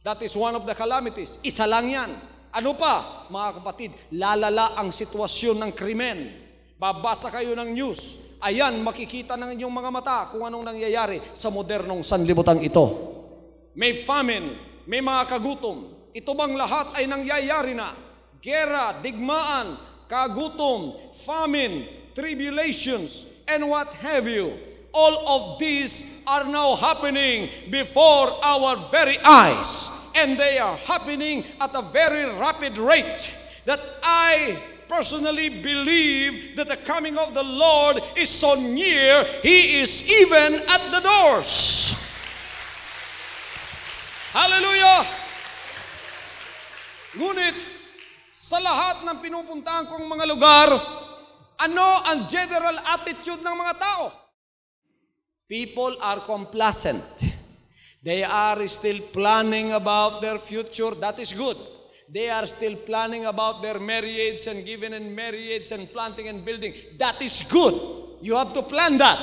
That is one of the calamities. Isa lang yan. Ano pa, mga kapatid? Lalala ang sitwasyon ng krimen. Babasa kayo ng news. Ayan, makikita ng inyong mga mata kung anong nangyayari sa modernong sanlibutan ito. May famine, may mga kagutom. Ito bang lahat ay nangyayari na? Gera, digmaan, kagutom, famine, tribulations, and what have you. All of these are now happening before our very eyes. And they are happening at a very rapid rate that I personally believe that the coming of the Lord is so near, He is even at the doors. Hallelujah! Ngunit, sa lahat ng pinupuntahan kong mga lugar, Ano ang general attitude ng mga tao? People are complacent. They are still planning about their future. That is good. They are still planning about their marriage and giving in marriage and planting and building. That is good. You have to plan that.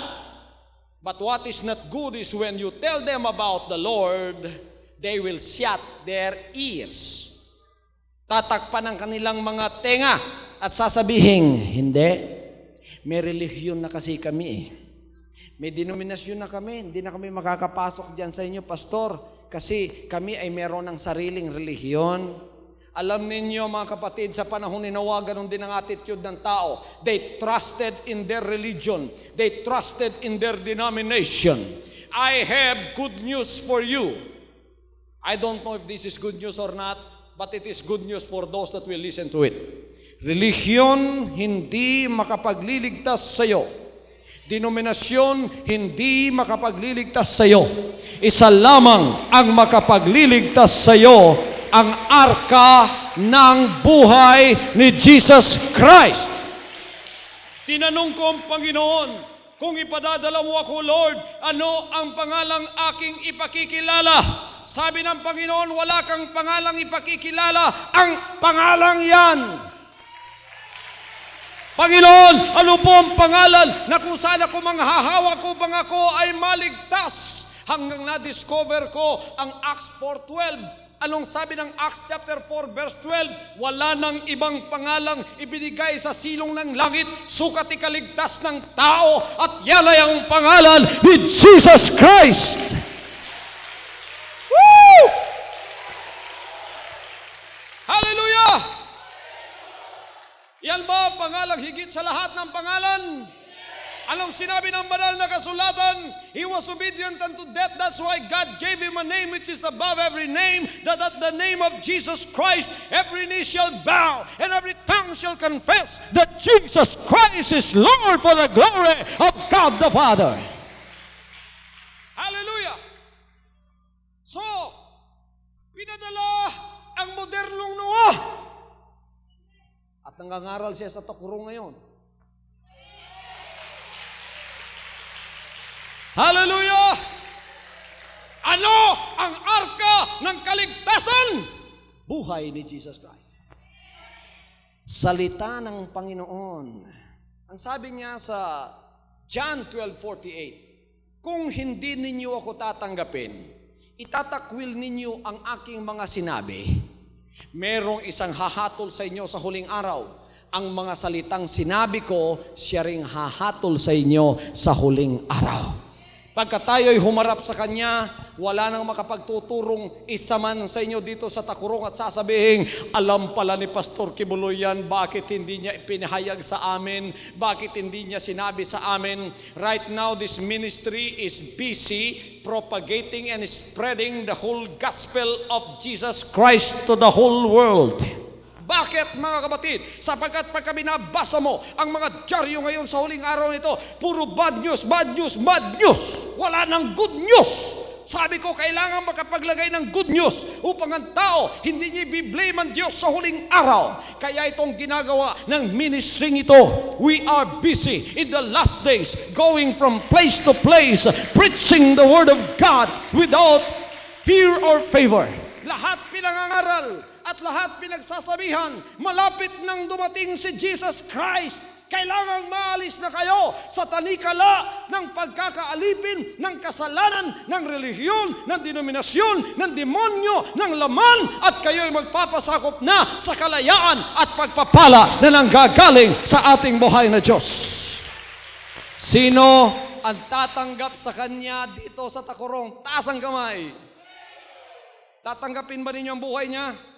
But what is not good is when you tell them about the Lord, they will shut their ears. Tatakpan ang kanilang mga tenga at sasabihin, hindi, may relihiyon na kasi kami eh. May denominasyon na kami, hindi na kami makakapasok dyan sa inyo, pastor, kasi kami ay meron ng sariling relihiyon. Alam ninyo mga kapatid, sa panahon ni Noah, ganun din ang attitude ng tao. They trusted in their religion. They trusted in their denomination. I have good news for you. I don't know if this is good news or not, but it is good news for those that will listen to it. Relihiyon hindi makapagliligtas sa iyo. Denominasyon hindi makapagliligtas sa iyo. Isa lamang ang makapagliligtas sa iyo, ang arka ng buhay ni Jesus Christ. Tinanong ko ang Panginoon, kung ipadadala mo ako, Lord, ano ang pangalang aking ipakikilala? Sabi ng Panginoon, wala kang pangalang ipakikilala, ang pangalang yan. Panginoon, ano po ang pangalan na kung saan ako manghahawak upang ako ay maligtas? Hanggang na-discover ko ang Acts 4:12. Anong sabi ng Acts chapter 4 verse 12? Wala nang ibang pangalang ibinigay sa silong ng langit, sukat ikaligtas ng tao, at yan ay ang pangalan ni Jesus Christ. Woo! Hallelujah! Yan ba ang pangalang higit sa lahat ng pangalan? Anong sinabi ng banal na kasulatan? He was obedient unto death. That's why God gave him a name which is above every name, that at the name of Jesus Christ, every knee shall bow and every tongue shall confess that Jesus Christ is Lord, for the glory of God the Father. Hallelujah! So, pinadala ang modernong Noah. At nangangaral siya sa takurong ngayon. Hallelujah! Ano ang arka ng kaligtasan? Buhay ni Jesus Christ. Salita ng Panginoon. Ang sabi niya sa John 12:48, kung hindi ninyo ako tatanggapin, itatakwil ninyo ang aking mga sinabi. Merong isang hahatol sa inyo sa huling araw. Ang mga salitang sinabi ko, siya ring hahatol sa inyo sa huling araw. Pagka tayo'y humarap sa Kanya, wala nang makapagtuturong isa man sa inyo dito sa takurong at sasabihin, alam pala ni Pastor Kibuloy yan, bakit hindi niya ipinahayag sa amin? Bakit hindi niya sinabi sa amin? Right now, this ministry is busy propagating and spreading the whole gospel of Jesus Christ to the whole world. Bakit mga kapatid? Sapagkat pagka binabasa mo ang mga dyaryo ngayon sa huling araw nito, puro bad news, bad news, bad news. Wala nang good news. Sabi ko, kailangan makapaglagay ng good news upang ang tao hindi niya i-blame ang Diyos sa huling araw. Kaya itong ginagawa ng ministry ito, we are busy in the last days, going from place to place, preaching the Word of God without fear or favor. Lahat pinangangaral at lahat pinagsasabihan, malapit nang dumating si Jesus Christ. Kailangang maalis na kayo sa tanikala ng pagkakaalipin, ng kasalanan, ng relihiyon, ng denominasyon, ng demonyo, ng laman, at kayo'y magpapasakop na sa kalayaan at pagpapala na nanggagaling sa ating buhay na Diyos. Sino ang tatanggap sa Kanya dito sa takurong? Taas ang kamay. Tatanggapin ba ninyo ang buhay niya?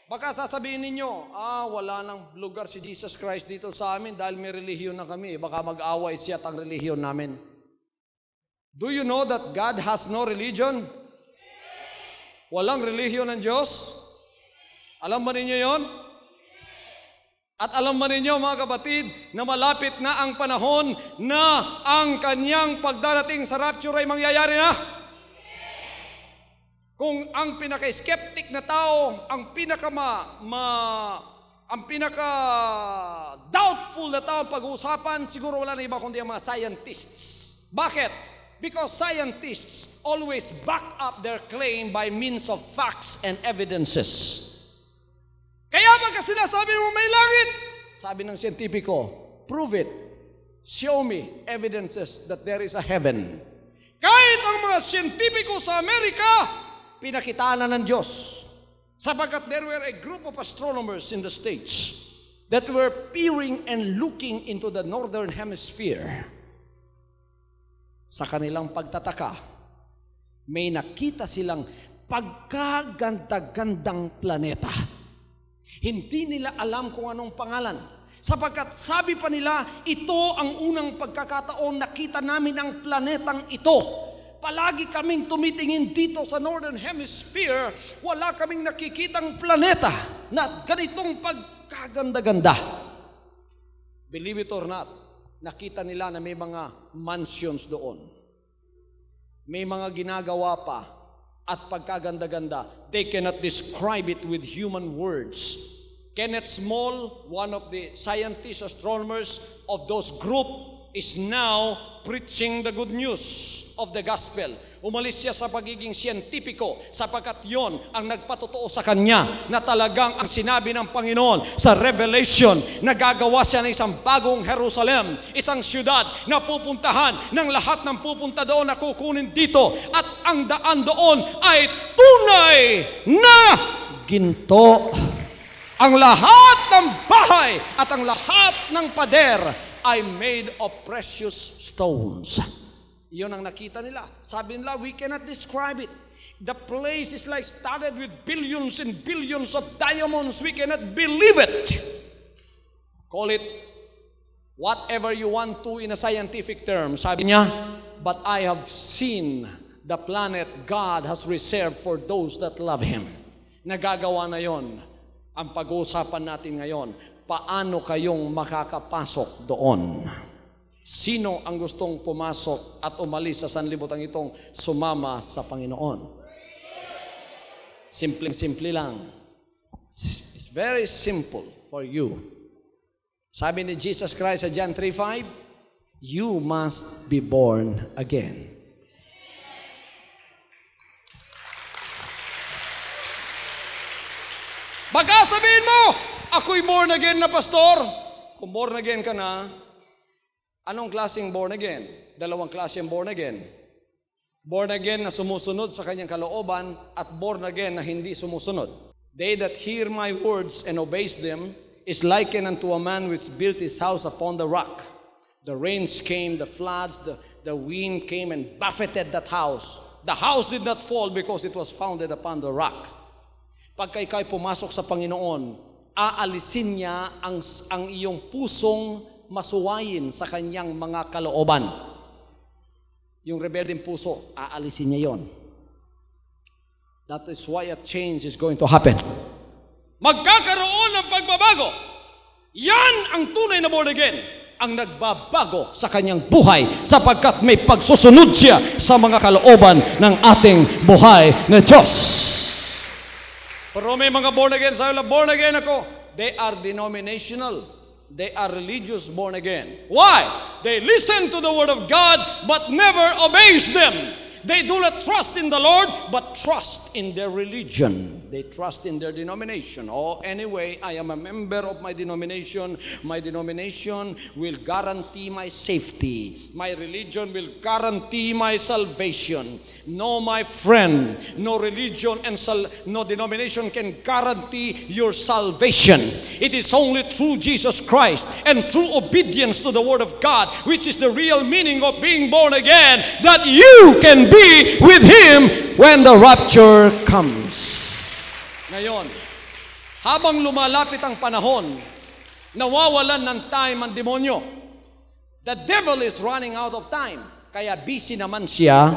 Baka sasabihin ninyo, wala nang lugar si Jesus Christ dito sa amin dahil may relihiyon na kami. Baka mag-away siya at ang relihiyon namin. Do you know that God has no religion? Walang relihiyon ng Diyos? Alam ba ninyo yon? At alam ba ninyo mga kapatid na malapit na ang panahon na ang Kanyang pagdarating sa rapture ay mangyayari na? Kung ang pinaka-skeptic na tao, ang ang pinaka-doubtful na tao pag-uusapan, siguro wala na iba kundi ang mga scientists. Bakit? Because scientists always back up their claim by means of facts and evidences. Kaya pagka sinasabi mo may langit, sabi ng siyentipiko, prove it. Show me evidences that there is a heaven. Kahit ang mga siyentipiko sa Amerika, pinakita na ng Diyos. Sapagkat there were a group of astronomers in the States that were peering and looking into the northern hemisphere. Sa kanilang pagtataka, may nakita silang pagkaganda-gandang planeta. Hindi nila alam kung anong pangalan. Sapagkat sabi pa nila, ito ang unang pagkakataon nakita namin ang planetang ito. Palagi kaming tumitingin dito sa Northern Hemisphere, wala kaming nakikitang planeta na ganitong pagkaganda-ganda. Believe it or not, nakita nila na may mga mansions doon. May mga ginagawa pa at pagkaganda-ganda. They cannot describe it with human words. Kenneth Small, one of the scientists, astronomers of those group, is now preaching the good news of the gospel. Umalis siya sa pagiging siyentipiko sapagkat yon ang nagpatotoo sa kanya na talagang ang sinabi ng Panginoon sa Revelation na gagawa siya ng isang bagong Jerusalem, isang syudad na pupuntahan ng lahat ng pupunta doon na kukunin dito at ang daan doon ay tunay na ginto. Ang lahat ng bahay at ang lahat ng pader ay made of precious stones. Iyon ang nakita nila. Sabi nila, we cannot describe it. The place is like studded with billions and billions of diamonds. We cannot believe it. Call it whatever you want to in a scientific term. Sabi niya, but I have seen the planet God has reserved for those that love Him. Nagagawa na yon. Ang pag-uusapan natin ngayon, paano kayong makakapasok doon? Sino ang gustong pumasok at umalis sa sanlibutan itong sumama sa Panginoon? Simpleng-simple lang. It's very simple for you. Sabi ni Jesus Christ sa John 3:5, you must be born again. Baka sabihin mo, ako'y born again na pastor. Kung born again ka na, anong klaseng born again? Dalawang klaseng born again. Born again na sumusunod sa kanyang kalooban at born again na hindi sumusunod. They that hear my words and obeys them is likened unto a man which built his house upon the rock. The rains came, the floods, the wind came and buffeted that house. The house did not fall because it was founded upon the rock. Pagka ikaw'y pumasok sa Panginoon, aalisin niya ang iyong pusong masuwayin sa kanyang mga kalooban. Yung reberdeng puso, aalisin niya yon. That is why a change is going to happen. Magkakaroon ng pagbabago. Yan ang tunay na born again. Ang nagbabago sa kanyang buhay sapagkat may pagsusunod siya sa mga kalooban ng ating buhay na Diyos. Pero may mga born again, sabi lang, born again ako. They are denominational. They are religious born again. Why? They listen to the word of God but never obeys them. They do not trust in the Lord but trust in their religion. They trust in their denomination. Oh, anyway, I am a member of my denomination. My denomination will guarantee my safety. My religion will guarantee my salvation. No, my friend, no religion and no denomination can guarantee your salvation. It is only through Jesus Christ and through obedience to the Word of God, which is the real meaning of being born again, that you can be with Him when the rapture comes. Ngayon, habang lumalapit ang panahon, nawawalan ng time ang demonyo. The devil is running out of time. Kaya busy naman siya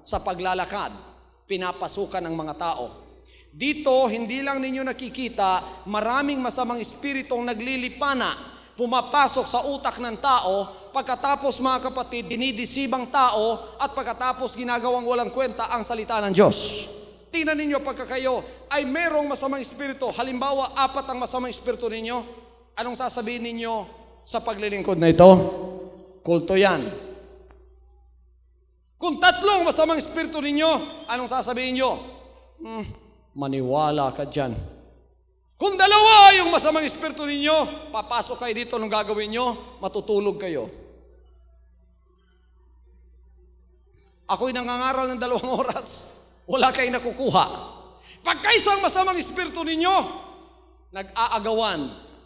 sa paglalakad. Pinapasukan ng mga tao. Dito, hindi lang ninyo nakikita, maraming masamang espiritong naglilipana, pumapasok sa utak ng tao, pagkatapos mga kapatid, dinidisibang tao, at pagkatapos ginagawang walang kwenta ang salita ng Diyos. Tingnan ninyo pagka kayo ay merong masamang espiritu. Halimbawa, 4 ang masamang espiritu ninyo. Anong sasabihin ninyo sa paglilingkod na ito? Kulto yan. Kung 3 masamang espiritu ninyo, anong sasabihin nyo? Maniwala ka dyan. Kung 2 yung masamang espiritu ninyo, papasok kayo dito, anong gagawin nyo? Matutulog kayo. Ako'y nangangaral ng 2 oras. Wala kayong nakukuha. Pagka isang masamang espiritu ninyo, nag-aagawan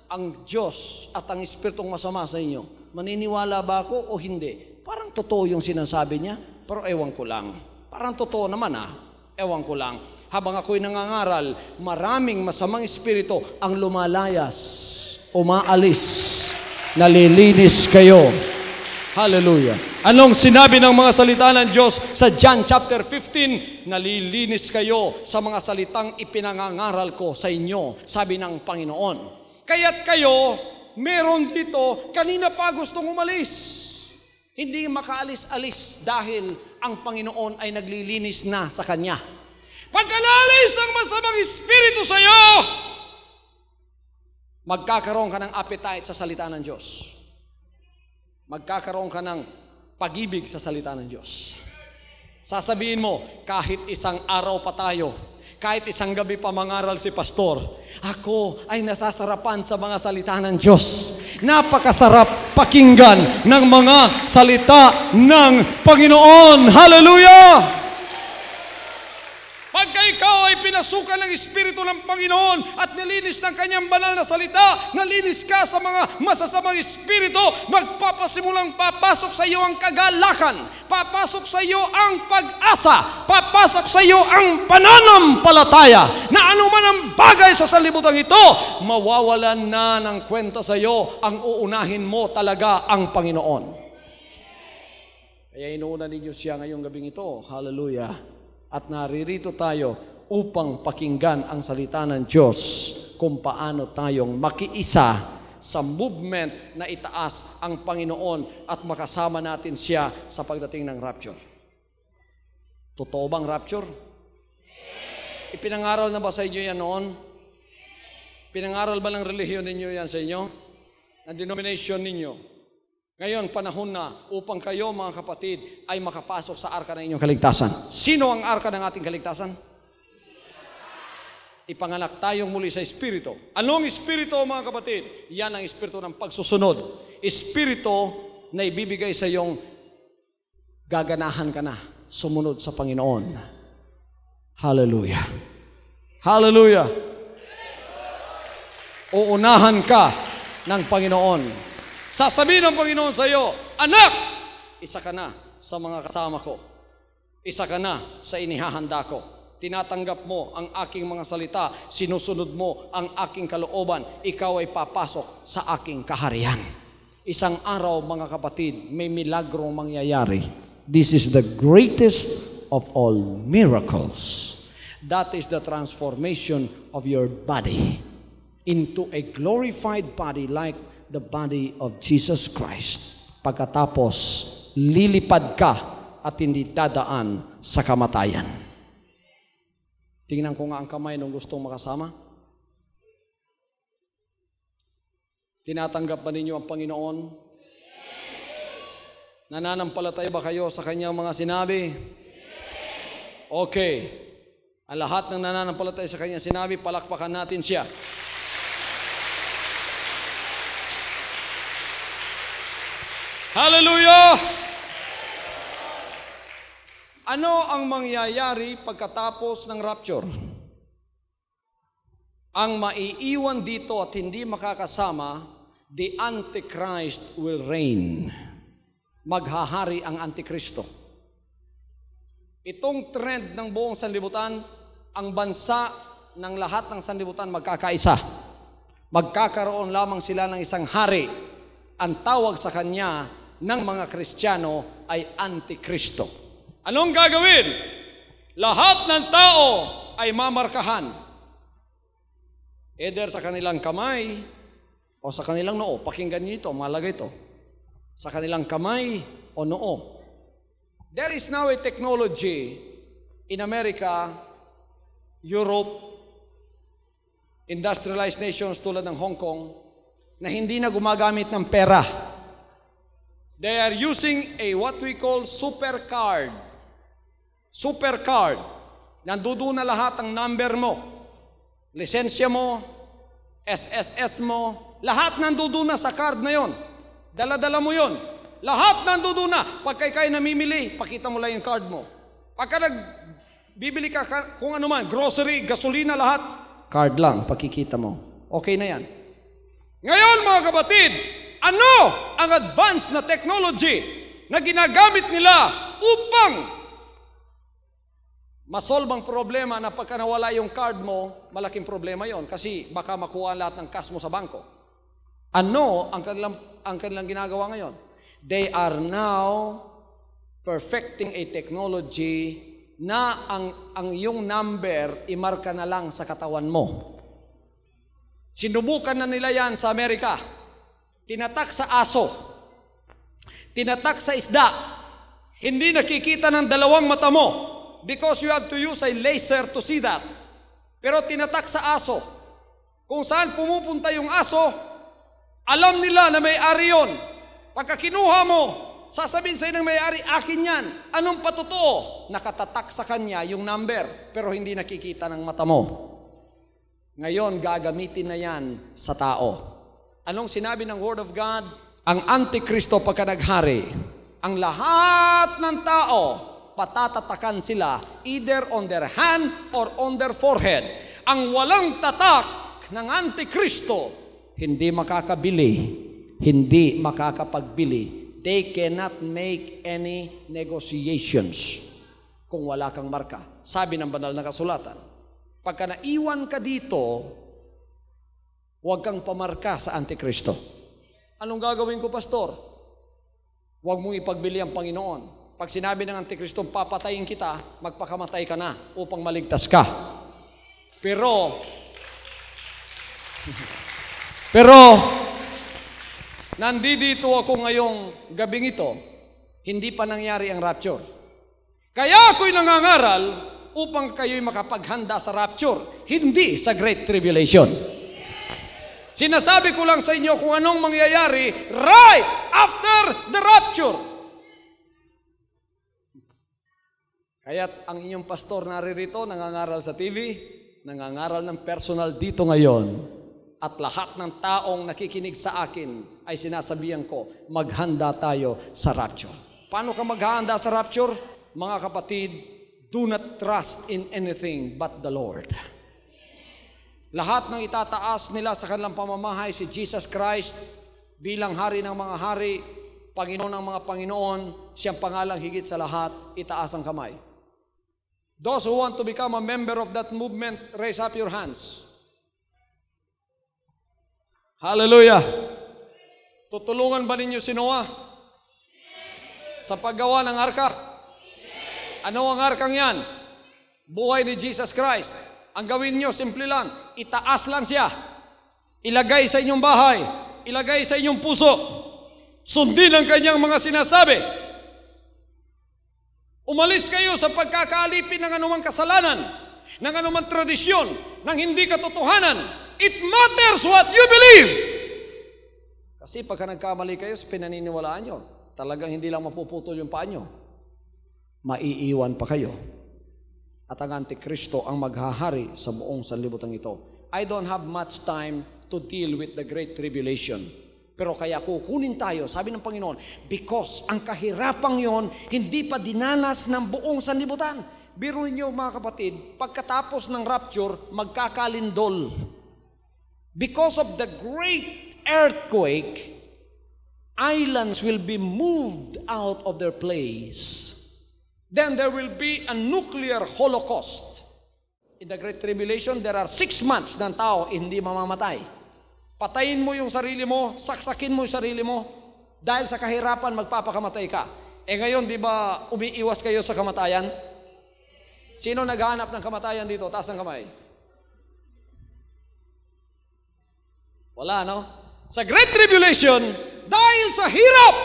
ang Diyos at ang espiritong masama sa inyo. Maniniwala ba ako o hindi? Parang totoo yung sinasabi niya, pero ewan ko lang. Parang totoo naman ewan ko lang. Habang ako'y nangangaral, maraming masamang espiritu ang lumalayas, umaalis, nalilinis kayo. Hallelujah. Anong sinabi ng mga salita ng Diyos sa John chapter 15? Nalilinis kayo sa mga salitang ipinangangaral ko sa inyo, sabi ng Panginoon. Kaya't kayo, meron dito, kanina pa gustong umalis. Hindi makaalis-alis dahil ang Panginoon ay naglilinis na sa Kanya. Pagkalalis ang masamang espiritu sa iyo, magkakaroon ka ng appetite sa salita ng Diyos. Magkakaroon ka ng pag-ibig sa salita ng Diyos. Sasabihin mo, kahit isang araw pa tayo, kahit isang gabi pa mangaral si pastor, ako ay nasasarapan sa mga salita ng Diyos. Napakasarap pakinggan ng mga salita ng Panginoon. Hallelujah! Pagka ikaw ay pinasukan ng Espiritu ng Panginoon at nalinis ng Kanyang banal na salita, nalinis ka sa mga masasamang espiritu, magpapasimulang papasok sa iyo ang kagalakan, papasok sa iyo ang pag-asa, papasok sa iyo ang pananampalataya, na anuman ang bagay sa sanlibutan ito, mawawalan na ng kwenta sa iyo, ang uunahin mo talaga ang Panginoon. Kaya inuuna ninyo siya ngayong gabing ito. Hallelujah. At naririto tayo upang pakinggan ang salita ng Diyos kung paano tayong makiisa sa movement na itaas ang Panginoon at makasama natin siya sa pagdating ng rapture. Totoo bang rapture? Ipinangaral na ba sa inyo yan noon? Pinangaral ba ng relihiyon ninyo yan sa inyo? Ang denomination ninyo? Ngayon, panahon na upang kayo, mga kapatid, ay makapasok sa arka ng inyong kaligtasan. Sino ang arka ng ating kaligtasan? Ipanganak tayong muli sa Espiritu. Anong Espiritu, mga kapatid? Yan ang Espiritu ng pagsusunod. Espiritu na ibibigay sa iyong gaganahan ka na sumunod sa Panginoon. Hallelujah. Hallelujah. Uunahan ka ng Panginoon. Sasabihin ng Panginoon sa iyo, anak, isa ka na sa mga kasama ko. Isa ka na sa inihahanda ko. Tinatanggap mo ang aking mga salita, sinusunod mo ang aking kalooban, ikaw ay papasok sa aking kaharian. Isang araw, mga kapatid, may milagrong mangyayari. This is the greatest of all miracles. That is the transformation of your body into a glorified body like the body of Jesus Christ. Pagkatapos, lilipad ka at hindi dadaan sa kamatayan. Tingnan ko nga ang kamay nung gustong makasama. Tinatanggap ba ninyo ang Panginoon? Nananampalataya ba kayo sa Kanyang mga sinabi? Okay. Ang lahat ng nananampalataya sa Kanyang sinabi, palakpakan natin siya. Hallelujah! Ano ang mangyayari pagkatapos ng rapture? Ang maiiwan dito at hindi makakasama, the Antichrist will reign. Maghahari ang Antikristo. Itong trend ng buong sanlibutan, ang bansa ng lahat ng sanlibutan magkakaisa. Magkakaroon lamang sila ng isang hari. Ang tawag sa kanya ng mga Kristiyano ay Antikristo. Anong gagawin? Lahat ng tao ay mamarkahan. Either sa kanilang kamay o sa kanilang noo. Pakinggan niyo ito, mahalaga ito. Sa kanilang kamay o noo. There is now a technology in America Europe, industrialized nations tulad ng Hong Kong, na hindi na gumagamit ng pera. They are using what we call super card. Super card. Nandoon na lahat ang number mo, lisensya mo, SSS mo, lahat nandoon na sa card na yon. Dala-dala mo yon. Lahat nandoon na. Pag kayo namimili, pakita mo lang yung card mo. Pagka nagbibili ka kung ano man, grocery, gasolina, lahat, card lang, pakikita mo. Okay na yan. Ngayon mga kapatid, ano ang advanced na technology na ginagamit nila upang masolve ang problema na pagka nawala yung card mo, malaking problema yon kasi baka makuha lahat ng cash mo sa bangko. Ano ang kanilang ginagawa ngayon? They are now perfecting a technology na ang yung number imarka na lang sa katawan mo. Sinubukan na nila yan sa Amerika. Tinatak sa aso. Tinatak sa isda. Hindi nakikita ng dalawang mata mo because you have to use a laser to see that. Pero tinatak sa aso. Kung saan pumupunta yung aso, alam nila na may-ari yun. Pagka kinuha mo, sasabihin sa'yo ng may-ari, akin yan. Anong patotoo? Nakatatak sa kanya yung number, pero hindi nakikita ng mata mo. Ngayon, gagamitin na yan sa tao. Anong sinabi ng Word of God? Ang Antikristo pagka naghari, ang lahat ng tao, patatatakan sila either on their hand or on their forehead. Ang walang tatak ng Antikristo, hindi makakabili, hindi makakapagbili. They cannot make any negotiations kung wala kang marka. Sabi ng banal na kasulatan. Pagka naiwan ka dito, huwag kang pamarka sa Antikristo. Anong gagawin ko, pastor? Huwag mong ipagbili ang Panginoon. Pag sinabi ng Antikristo, papatayin kita, magpakamatay ka na upang maligtas ka. Pero, nandito ako ngayong gabing ito, hindi pa nangyari ang rapture. Kaya ako'y nangangaral upang kayo'y makapaghanda sa rapture, hindi sa Great Tribulation. Sinasabi ko lang sa inyo kung anong mangyayari right after the rapture. Kaya't ang inyong pastor naririto, nangangaral sa TV, nangangaral ng personal dito ngayon, at lahat ng taong nakikinig sa akin ay sinasabihan ko, maghanda tayo sa rapture. Paano ka maghahanda sa rapture? Mga kapatid, do not trust in anything but the Lord. Lahat ng itataas nila sa kanilang pamamahay si Jesus Christ bilang hari ng mga hari, Panginoon ng mga Panginoon, siyang pangalang higit sa lahat, itaas ang kamay. Those who want to become a member of that movement, raise up your hands. Hallelujah! Tutulungan ba ninyo si Noah sa paggawa ng arka? Ano ang arkang yan? Buhay ni Jesus Christ. Ang gawin nyo, simple lang, itaas lang siya. Ilagay sa inyong bahay, ilagay sa inyong puso. Sundin ang kanyang mga sinasabi. Umalis kayo sa pagkakaalipin ng anumang kasalanan, ng anumang tradisyon, ng hindi katotohanan. It matters what you believe. Kasi pagka nagkamali kayo sa pinaniniwalaan nyo, talagang hindi lang mapuputol yung paa nyo. Maiiwan pa kayo. At ang Antikristo ang maghahari sa buong sanlibutan ito. I don't have much time to deal with the Great Tribulation. Pero kaya kukunin tayo, sabi ng Panginoon, because ang kahirapang yon hindi pa dinanas ng buong sanlibutan. Biro niyo mga kapatid, pagkatapos ng rapture, magkakalindol. Because of the great earthquake, islands will be moved out of their place. Then there will be a nuclear holocaust. In the Great Tribulation, there are 6 months ng tao hindi mamamatay. Patayin mo yung sarili mo, saksakin mo yung sarili mo, dahil sa kahirapan magpapakamatay ka. Ngayon, di ba umiiwas kayo sa kamatayan? Sino naghahanap ng kamatayan dito? Taas ang kamay. Wala, no? Sa Great Tribulation, dahil sa hirap,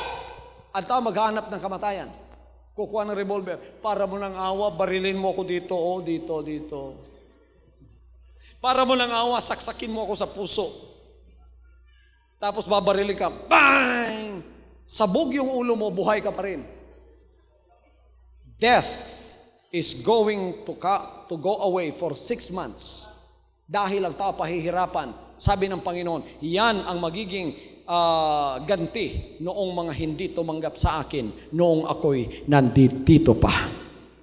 ang tao maghahanap ng kamatayan. Kukuha ng revolver, para mo ng awa, barilin mo ako dito, dito. Para mo lang awa, saksakin mo ako sa puso. Tapos babarilin ka, bang! Sabog yung ulo mo, buhay ka pa rin. Death is going to go away for 6 months. Dahil ang tao pahihirapan, sabi ng Panginoon, yan ang magiging ganti noong mga hindi tumanggap sa akin noong ako'y nandito pa.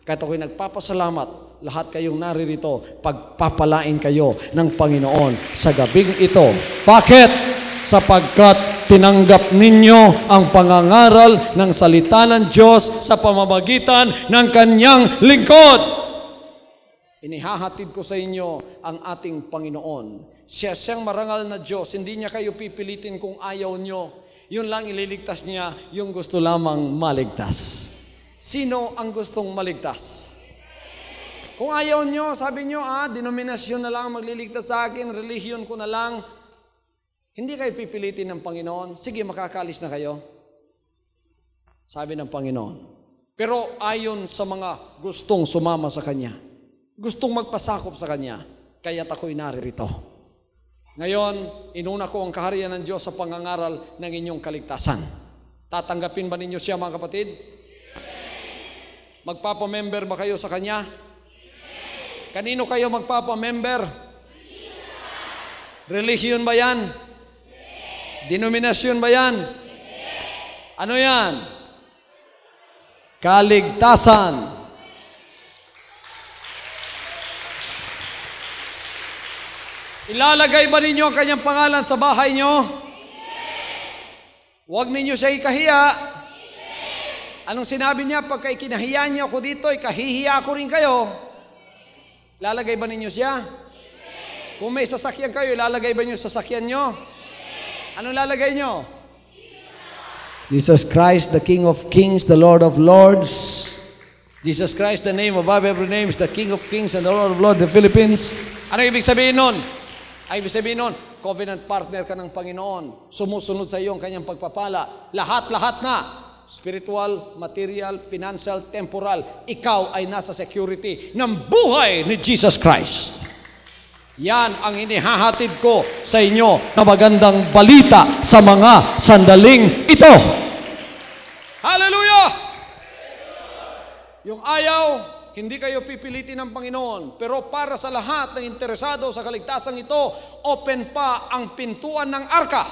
Kaya ako'y nagpapasalamat, lahat kayong naririto, pagpapalain kayo ng Panginoon sa gabing ito. Bakit? Sapagkat tinanggap ninyo ang pangangaral ng salita ng Diyos sa pamamagitan ng Kanyang lingkod. Inihahatid ko sa inyo ang ating Panginoon. Siyang marangal na Diyos, hindi niya kayo pipilitin kung ayaw nyo. Yun lang ililigtas niya, yung gusto lamang maligtas. Sino ang gustong maligtas? Kung ayaw nyo, sabi nyo, denominasyon na lang magliligtas sa akin, relihiyon ko na lang, hindi kayo pipilitin ng Panginoon. Sige, makakalis na kayo. Sabi ng Panginoon. Pero ayon sa mga gustong sumama sa Kanya, gustong magpasakop sa Kanya, kaya't ako'y naririto. Ngayon, inuna ko ang kaharian ng Diyos sa pangangaral ng inyong kaligtasan. Tatanggapin ba ninyo siya, mga kapatid? Magpapamember ba kayo sa Kanya? Kanino kayo magpapamember? Relihiyon ba yan? Denominasyon ba yan? Ano yan? Kaligtasan. Ilalagay ba ninyo ang kanyang pangalan sa bahay nyo? Huwag ninyo siya ikahiya. Anong sinabi niya? Pagka ikinahiya niya ako dito, ikahihiya ko rin kayo. Ilalagay ba ninyo siya? Kung may sasakyan kayo, ilalagay ba ninyo sasakyan nyo? Anong lalagay nyo? Jesus Christ, the King of Kings, the Lord of Lords. Jesus Christ, the name above every name, is the King of Kings and the Lord of Lords, the Philippines. Ano ibig sabihin nun? Ay, ibig sabihin nun, covenant partner ka ng Panginoon. Sumusunod sa iyo ang kanyang pagpapala. Lahat-lahat na. Spiritual, material, financial, temporal. Ikaw ay nasa security ng buhay ni Jesus Christ. Yan ang inihahatid ko sa inyo na magandang balita sa mga sandaling ito. Hallelujah! Yung ayaw, hindi kayo pipilitin ng Panginoon. Pero para sa lahat ng interesado sa kaligtasan ito, open pa ang pintuan ng arka.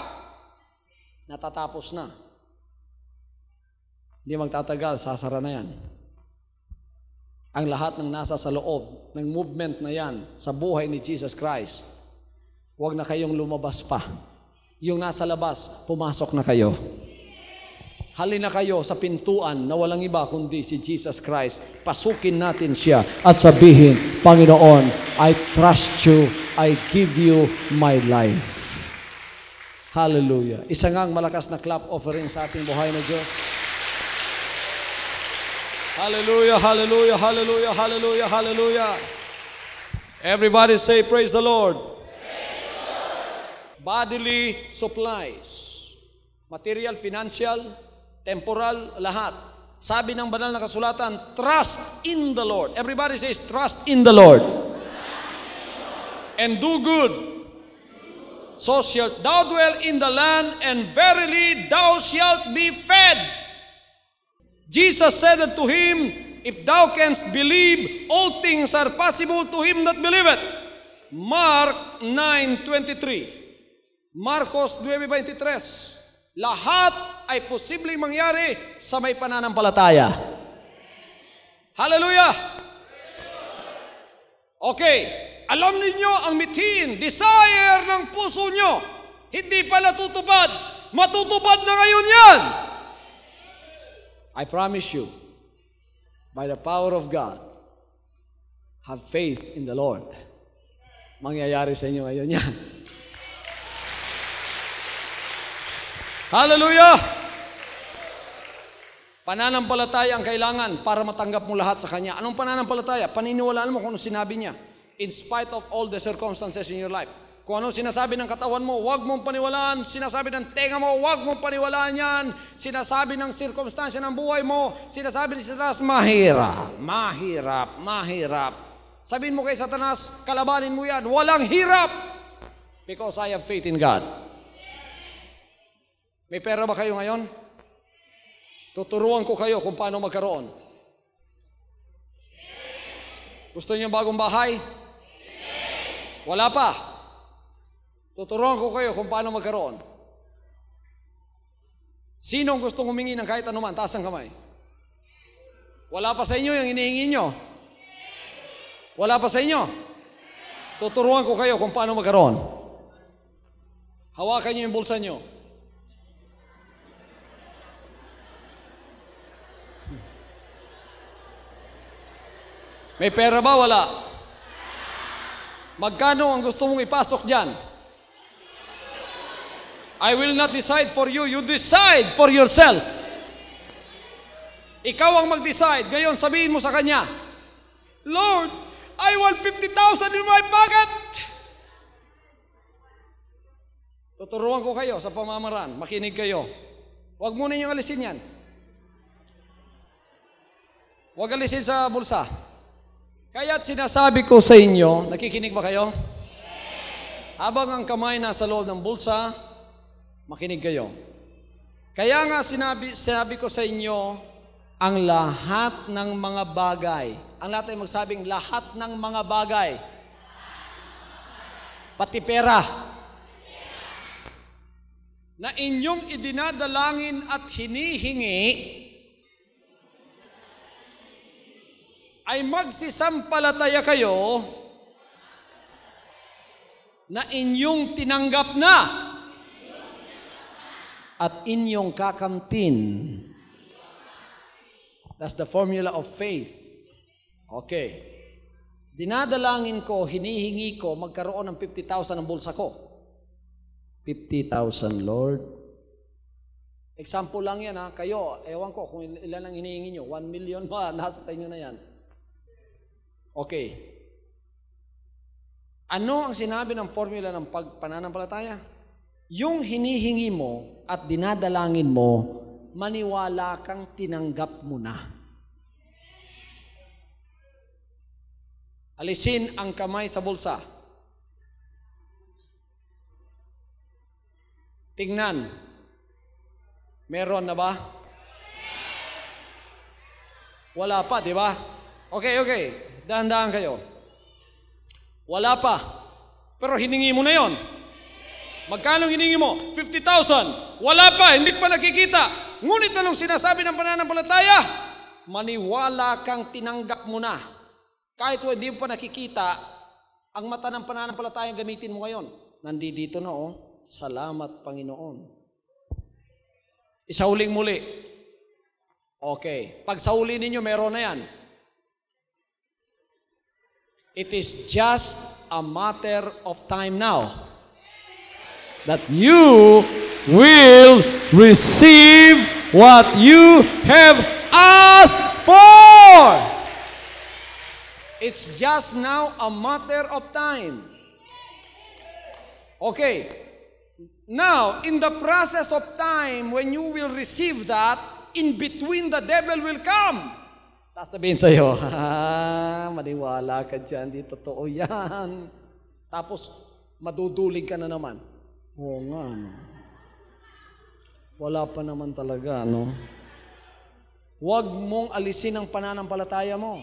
Natatapos na. Hindi magtatagal, sasara na yan. Ang lahat ng nasa sa loob ng movement na yan sa buhay ni Jesus Christ, huwag na kayong lumabas pa. Yung nasa labas, pumasok na kayo. Halina kayo sa pintuan na walang iba kundi si Jesus Christ. Pasukin natin siya at sabihin, Panginoon, I trust you, I give you my life. Hallelujah. Isa ngang malakas na clap offering sa ating buhay na Diyos. Hallelujah, hallelujah, hallelujah, hallelujah, hallelujah. Everybody say, praise the Lord. Praise the Lord. Bodily supplies. Material, financial, temporal, lahat. Sabi ng banal na kasulatan, trust in the Lord. Everybody says, trust in the Lord. And do good. So shalt thou dwell in the land, and verily thou shalt be fed. Jesus said unto him, if thou canst believe, all things are possible to him that believeth. Mark 9:23. Marcos 9:23. Lahat ay posibleng mangyari sa may pananampalataya. Hallelujah! Okay, alam ninyo ang mithin, desire ng puso nyo, hindi pa natutupad. Matutupad na ngayon yan! I promise you, by the power of God, have faith in the Lord. Mangyayari sa inyo ngayon yan. Hallelujah! Pananampalataya ang kailangan para matanggap mo lahat sa Kanya. Anong pananampalataya? Paniniwalaan mo kung ano sinabi niya. In spite of all the circumstances in your life. Kung ano sinasabi ng katawan mo, huwag mong paniwalaan. Sinasabi ng tenga mo, huwag mong paniwalaan yan. Sinasabi ng sirkumstansya ng buhay mo, sinasabi ng sitras, mahirap, mahirap, mahirap. Sabihin mo kay Satanas, kalabanin mo yan. Walang hirap. Because I have faith in God. May pera ba kayo ngayon? Tuturuan ko kayo kung paano magkaroon. Gusto niyo bagong bahay? Wala pa. Tuturuan ko kayo kung paano magkaroon. Sinong gustong humingi ng kahit anuman? Taas ang kamay. Wala pa sa inyo yung hinihingi nyo? Wala pa sa inyo? Tuturuan ko kayo kung paano magkaroon. Hawakan nyo yung bulsa nyo. May pera ba? Wala. Magkano ang gusto mong ipasok dyan? I will not decide for you. You decide for yourself. Ikaw ang mag-decide. Ngayon, sabihin mo sa Kanya, Lord, I want 50,000 in my pocket. Tuturuan ko kayo sa pamamaraan. Makinig kayo. Huwag muna niyo alisin yan. Huwag alisin sa bulsa. Kaya't sinasabi ko sa inyo, nakikinig ba kayo? Habang ang kamay nasa loob ng bulsa, makinig kayo. Kaya nga sinabi ko sa inyo, ang lahat ng mga bagay, ang lahat ay magsabing lahat ng mga bagay, pati pera, na inyong idinadalangin at hinihingi, ay magsisampalataya kayo na inyong tinanggap na at inyong kakamtin. That's the formula of faith. Okay. Dinadalangin ko, hinihingi ko, magkaroon ng 50,000 ang bulsa ko. 50,000, Lord. Example lang yan ha. Kayo, ewan ko kung ilan ang hinihingi nyo. 1 million ba? Nasa sa inyo na yan. Okay. Ano ang sinabi ng formula ng pananampalataya? Yung hinihingi mo at dinadalangin mo, maniwala kang tinanggap mo na. Alisin ang kamay sa bulsa. Tingnan. Meron na ba? Wala pa, di ba? Okay. Dahan-dahan kayo. Wala pa. Pero hiningi mo na yon. Magkano hiningi mo? 50,000. Wala pa, hindi pa nakikita. Ngunit anong sinasabi ng pananampalataya? Maniwala kang tinanggap mo na. Kahit hindi mo pa nakikita, ang mata ng pananampalataya gamitin mo ngayon. Nandito na Salamat, Panginoon. Isauling muli. Okay. Pag sauli ninyo, meron na yan. It is just a matter of time now that you will receive what you have asked for. It's just now a matter of time. Okay. Now, in the process of time, when you will receive that, in between the devil will come. Sasabihin sa'yo, maniwala ka dyan, di totoo yan. Tapos, madudulig ka na naman. Oo nga, no? Wala pa naman talaga, no? Huwag mong alisin ang pananampalataya mo.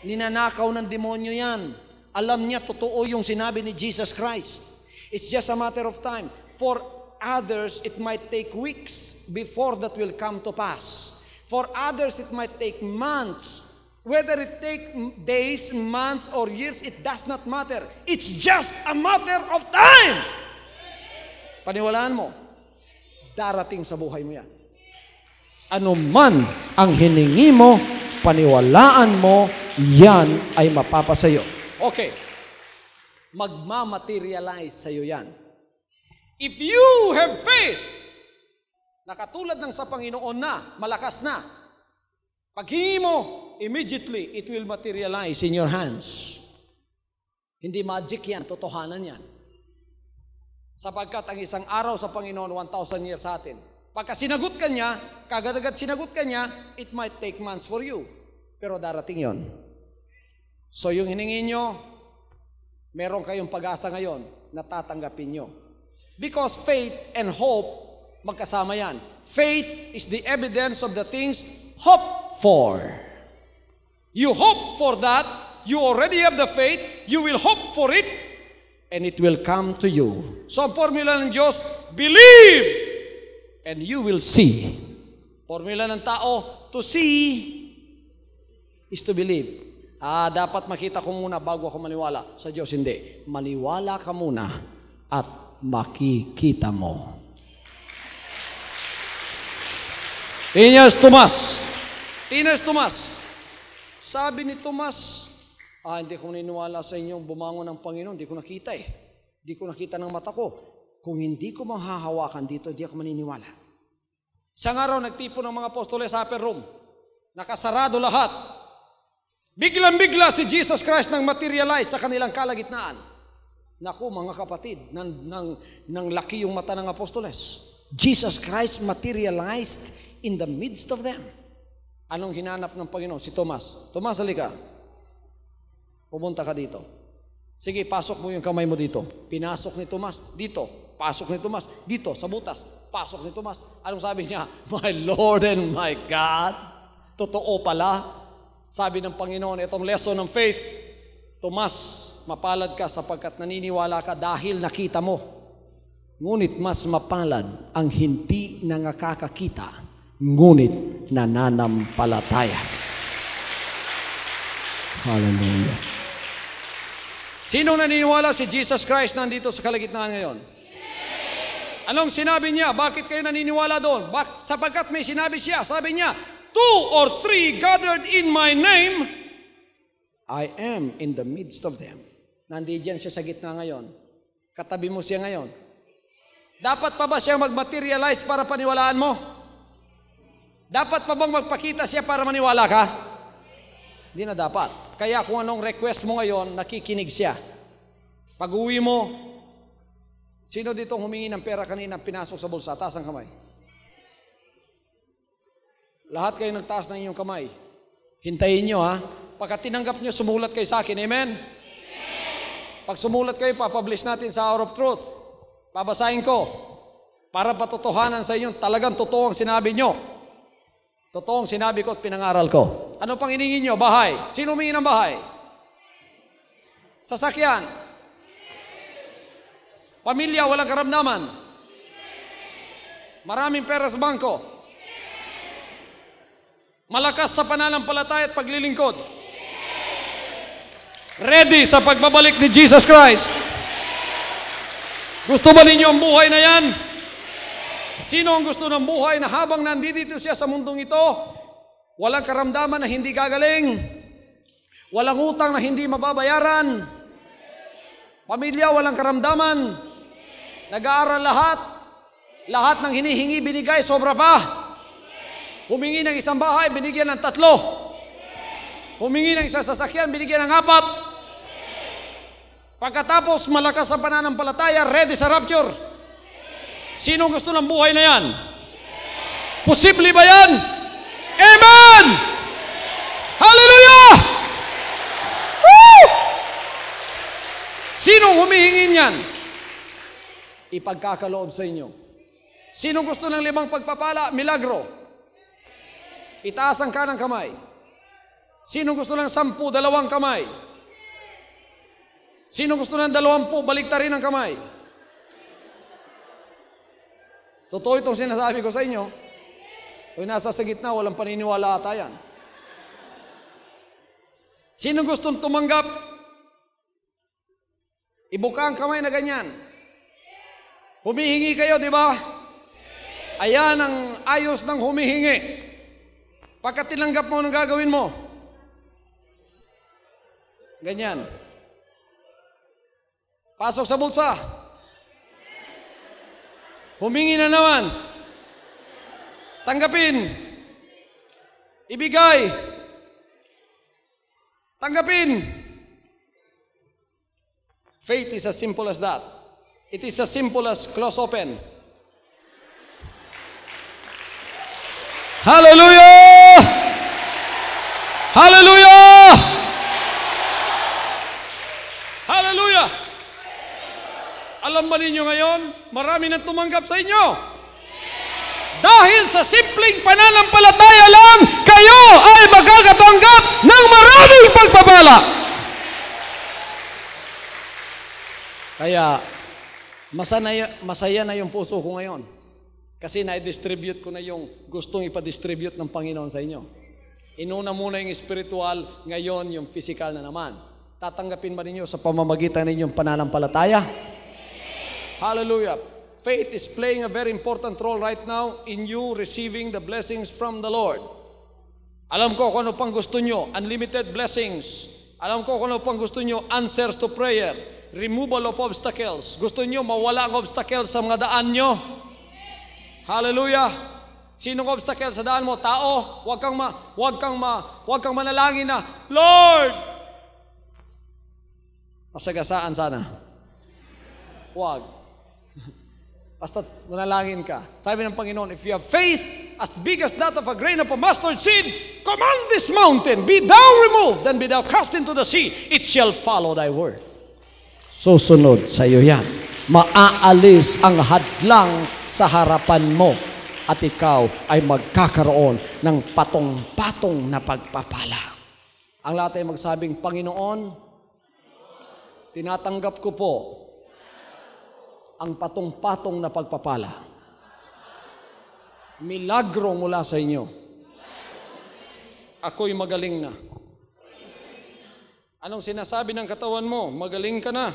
Ninanakaw ng demonyo yan. Alam niya, totoo yung sinabi ni Jesus Christ. It's just a matter of time. For others, it might take weeks before that will come to pass. For others, it might take months. Whether it take days, months, or years, it does not matter. It's just a matter of time. Paniwalaan mo, darating sa buhay mo yan. Ano man ang hiningi mo, paniwalaan mo, yan ay mapapasayo. Okay. Magmamaterialize sa'yo yan. If you have faith, na katulad ng sa Panginoon na, malakas na, paghingi mo, immediately, it will materialize in your hands. Hindi magic yan, totohanan yan. Sapagkat ang isang araw sa Panginoon, 1,000 years sa atin. Pagka sinagot ka niya, kagad-agad sinagot ka niya, it might take months for you. Pero darating yon. So yung hiningi nyo, meron kayong pag-asa ngayon na tatanggapin nyo. Because faith and hope, magkasama yan. Faith is the evidence of the things hoped for. You hope for that, you already have the faith, you will hope for it, and it will come to you. So ang formula ng Diyos, believe, and you will see. Formula ng tao, to see is to believe. Dapat makita ko muna bago ako maniwala. Sa Diyos, hindi. Maniwala ka muna at makikita mo. Tinyas Tomas. Sabi ni Tomas, hindi ko naniniwala sa inyong bumangon ng Panginoon. Hindi ko nakita Hindi ko nakita ng mata ko. Kung hindi ko mahahawakan dito, hindi ako maniniwala. Isang araw, nagtipon ng mga apostoles sa upper room. Nakasarado lahat. Biglang-bigla si Jesus Christ nang materialize sa kanilang kalagitnaan. Naku, mga kapatid, nang laki yung mata ng apostoles. Jesus Christ materialized in the midst of them. Anong hinanap ng Panginoon? Si Tomas. Tomas, halika. Pumunta ka dito. Sige, pasok mo yung kamay mo dito. Pinasok ni Tomas, dito. Pasok ni Tomas, dito, sa butas. Pasok ni Tomas. Anong sabi niya? My Lord and my God. Totoo pala. Sabi ng Panginoon, itong lesson ng faith, Tomas, mapalad ka sapagkat naniniwala ka dahil nakita mo. Ngunit mas mapalad ang hindi nakakakita, ngunit nananampalataya. Hallelujah. Sino naniniwala si Jesus Christ nandito sa kalagitnaan ngayon? Anong sinabi niya? Bakit kayo naniniwala doon? Sapagkat may sinabi siya. Sabi niya, 2 or 3 gathered in my name, I am in the midst of them. Nandiyan siya sa gitna ngayon. Katabi mo siya ngayon. Dapat pa ba siya mag-materialize para paniwalaan mo? Dapat pa bang magpakita siya para maniwala ka? Hindi na dapat. Kaya kung anong request mo ngayon, nakikinig siya. Pag uwi mo, sino dito humingi ng pera kanina pinasok sa bulsa? Taas ang kamay. Lahat kayo nagtaas ng inyong kamay. Hintayin nyo ha. Pagka tinanggap nyo, sumulat kayo sa akin. Amen? Pag sumulat kayo, papublish natin sa Hour of Truth. Babasahin ko. Para patotohanan sa inyo, talagang totoo ang sinabi nyo. Totoong sinabi ko at pinangaral ko. Ano pang hiningin nyo? Bahay. Sino humingi ng bahay? Sasakyan. Pamilya, walang karamdaman. Maraming pera sa bangko. Malakas sa pananampalataya at paglilingkod. Ready sa pagbabalik ni Jesus Christ. Gusto ba ninyo ang buhay na yan? Sino ang gusto ng buhay na habang nandito siya sa mundong ito, walang karamdaman na hindi gagaling, walang utang na hindi mababayaran, pamilya walang karamdaman, nag-aaral lahat ng hinihingi binigay, sobra pa. Humingi ng isang bahay, binigyan ng 3. Humingi ng isang sasakyan, binigyan ng 4. Pagkatapos malakas sa pananampalataya, ready sa rapture. Sino gusto ng buhay na yan? Posible ba yan? Amen! Hallelujah! Woo! Sinong humihingi niyan? Ipagkakaloob sa inyo. Sino gusto ng 5 pagpapala? Milagro. Itaas ang kanang kamay. Sino gusto ng 10? 2 kamay. Sino gusto ng 20? Baliktarin ang kamay. Totoo itong sinasabi ko sa inyo. Kung nasa sa gitna, walang paniniwala ata yan. Sino gustong tumanggap? Ibuka ang kamay na ganyan. Humihingi kayo, di ba? Ayan ang ayos ng humihingi. Pagka tinanggap mo, anong gagawin mo? Ganyan. Pasok sa bulsa. Humingi na naman. Tanggapin. Ibigay. Tanggapin. Faith is as simple as that. It is as simple as close open. Hallelujah! Hallelujah! Marami nang tumanggap sa inyo. Dahil sa simpleng pananampalataya lang, kayo ay magkakatanggap ng maraming pagpapala. Kaya, masaya na yung puso ko ngayon. Kasi na-distribute ko na yung gustong ipa-distribute ng Panginoon sa inyo. Inuna muna yung spiritual, ngayon yung physical na naman. Tatanggapin ba ninyo sa pamamagitan ninyong pananampalataya? Hallelujah. Faith is playing a very important role right now in you receiving the blessings from the Lord. Alam ko kung ano pang gusto nyo, unlimited blessings. Alam ko kung ano pang gusto nyo, answers to prayer, removal of obstacles. Gusto nyo mawala ang obstacles sa mga daan nyo. Hallelujah. Sinong obstacle sa daan mo? Tao. Huwag kang manalangin na, Lord! Masagasaan sana. Huwag. Basta manalangin ka. Sabi ng Panginoon, if you have faith as big as that of a grain of a mustard seed, command this mountain, be thou removed, and be thou cast into the sea. It shall follow thy word. Susunod sa iyo yan. Maaalis ang hadlang sa harapan mo at ikaw ay magkakaroon ng patong-patong na pagpapala. Ang lahat ay magsabing, Panginoon, tinatanggap ko po ang patong-patong na pagpapala. Milagro mula sa inyo. Ako'y magaling na. Anong sinasabi ng katawan mo? Magaling ka na.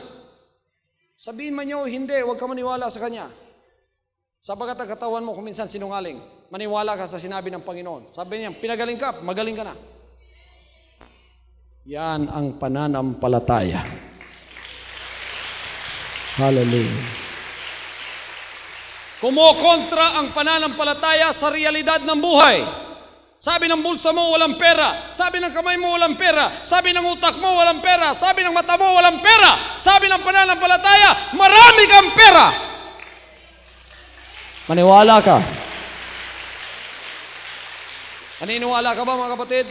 Sabihin man niyo, hindi, huwag ka maniwala sa kanya. Sapagat ang katawan mo kung minsan sinungaling, maniwala ka sa sinabi ng Panginoon. Sabi niya, pinagaling ka, magaling ka na. Yan ang pananampalataya. Hallelujah. Kumokontra ang pananampalataya sa realidad ng buhay. Sabi ng bulsa mo, walang pera. Sabi ng kamay mo, walang pera. Sabi ng utak mo, walang pera. Sabi ng mata mo, walang pera. Sabi ng pananampalataya, marami kang pera. Maniwala ka. Naniniwala ka ba, mga kapatid?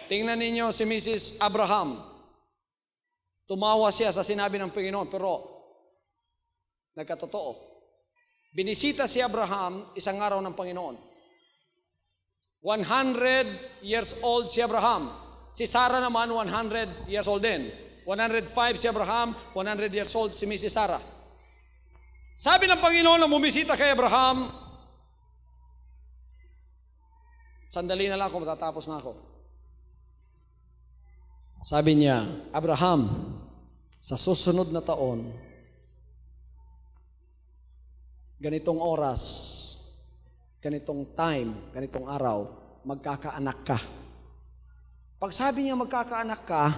Tingnan ninyo si Mrs. Abraham. Tumawa siya sa sinabi ng Panginoon, pero nagkatotoo. Binisita si Abraham isang araw ng Panginoon. 100 years old si Abraham. Si Sarah naman 100 years old din. 105 si Abraham, 100 years old si Mrs. Sarah. Sabi ng Panginoon na bumisita kay Abraham, sandali na lang ako, matatapos na ako. Sabi niya, Abraham, sa susunod na taon, ganitong oras, ganitong time, ganitong araw, magkakaanak ka. Pag sabi niya magkakaanak ka,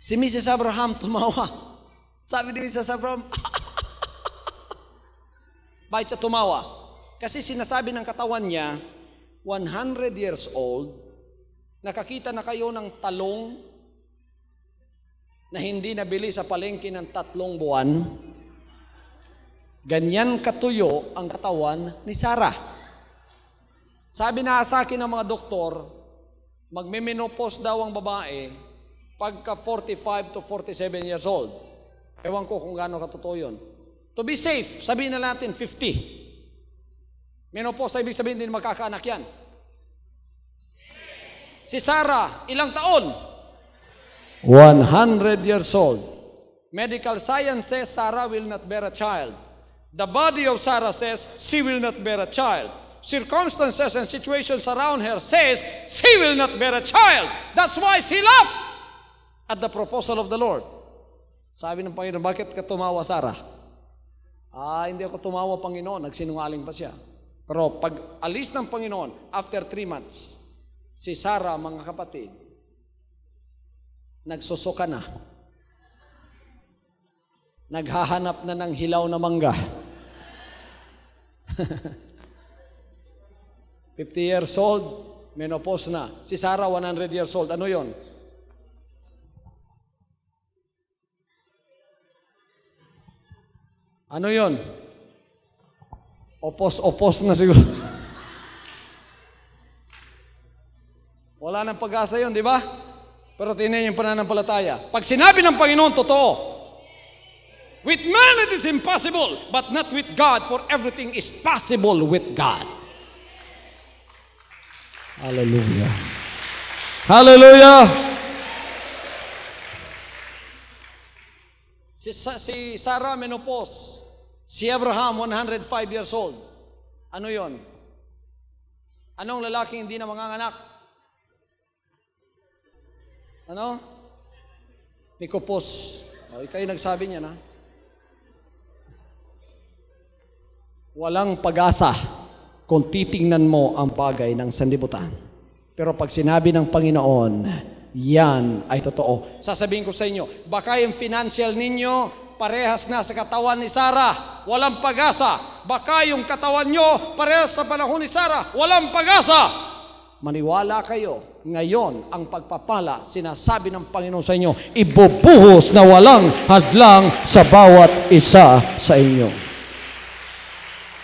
si Mrs. Abraham tumawa. Sabi ni Mrs. Abraham, bakit siya tumawa? Kasi sinasabi ng katawan niya, 100 years old, nakakita na kayo ng talong na hindi nabili sa palengke ng 3 buwan, ganyan katuyo ang katawan ni Sarah. Sabi na sa akin ng mga doktor, magme-menopause daw ang babae pagka 45 to 47 years old. Ewan ko kung gaano katotoo yun. To be safe, sabihin na natin 50. Menopause, ibig sabihin din magkakaanak yan. Si Sarah, ilang taon? 100 years old. Medical science says Sarah will not bear a child. The body of Sarah says she will not bear a child. Circumstances and situations around her says she will not bear a child. That's why she laughed at the proposal of the Lord. Sabi ng Panginoon, bakit ka tumawa, Sarah? Hindi ako tumawa, Panginoon. Nagsinungaling pa siya. Pero pag alis ng Panginoon, after 3 months, si Sarah, mga kapatid, nagsusuka na. Naghahanap na ng hilaw na mangga. 50 years old, menopause na. Si Sarah, 100 years old. Ano yon? Ano yon? Opos na siguro. Wala nang pag-asa yun, di ba? Pero tingnan yung pananampalataya. Pag sinabi ng Panginoon, totoo. With man it is impossible, but not with God, for everything is possible with God. Hallelujah. Hallelujah. Si Sarah menopause, si Abraham 105 years old. Ano yon? Anong lalaking hindi na manganganak? Ano? Menopause. Kayo nagsabi niya na. Walang pag-asa kung titingnan mo ang bagay ng sanlibutan. Pero pag sinabi ng Panginoon, yan ay totoo. Sasabihin ko sa inyo, baka yung financial ninyo parehas na sa katawan ni Sarah, walang pag-asa. Baka yung katawan nyo parehas sa panahon ni Sarah, walang pag-asa. Maniwala kayo, ngayon ang pagpapala, sinasabi ng Panginoon sa inyo, ibubuhos na walang hadlang sa bawat isa sa inyo.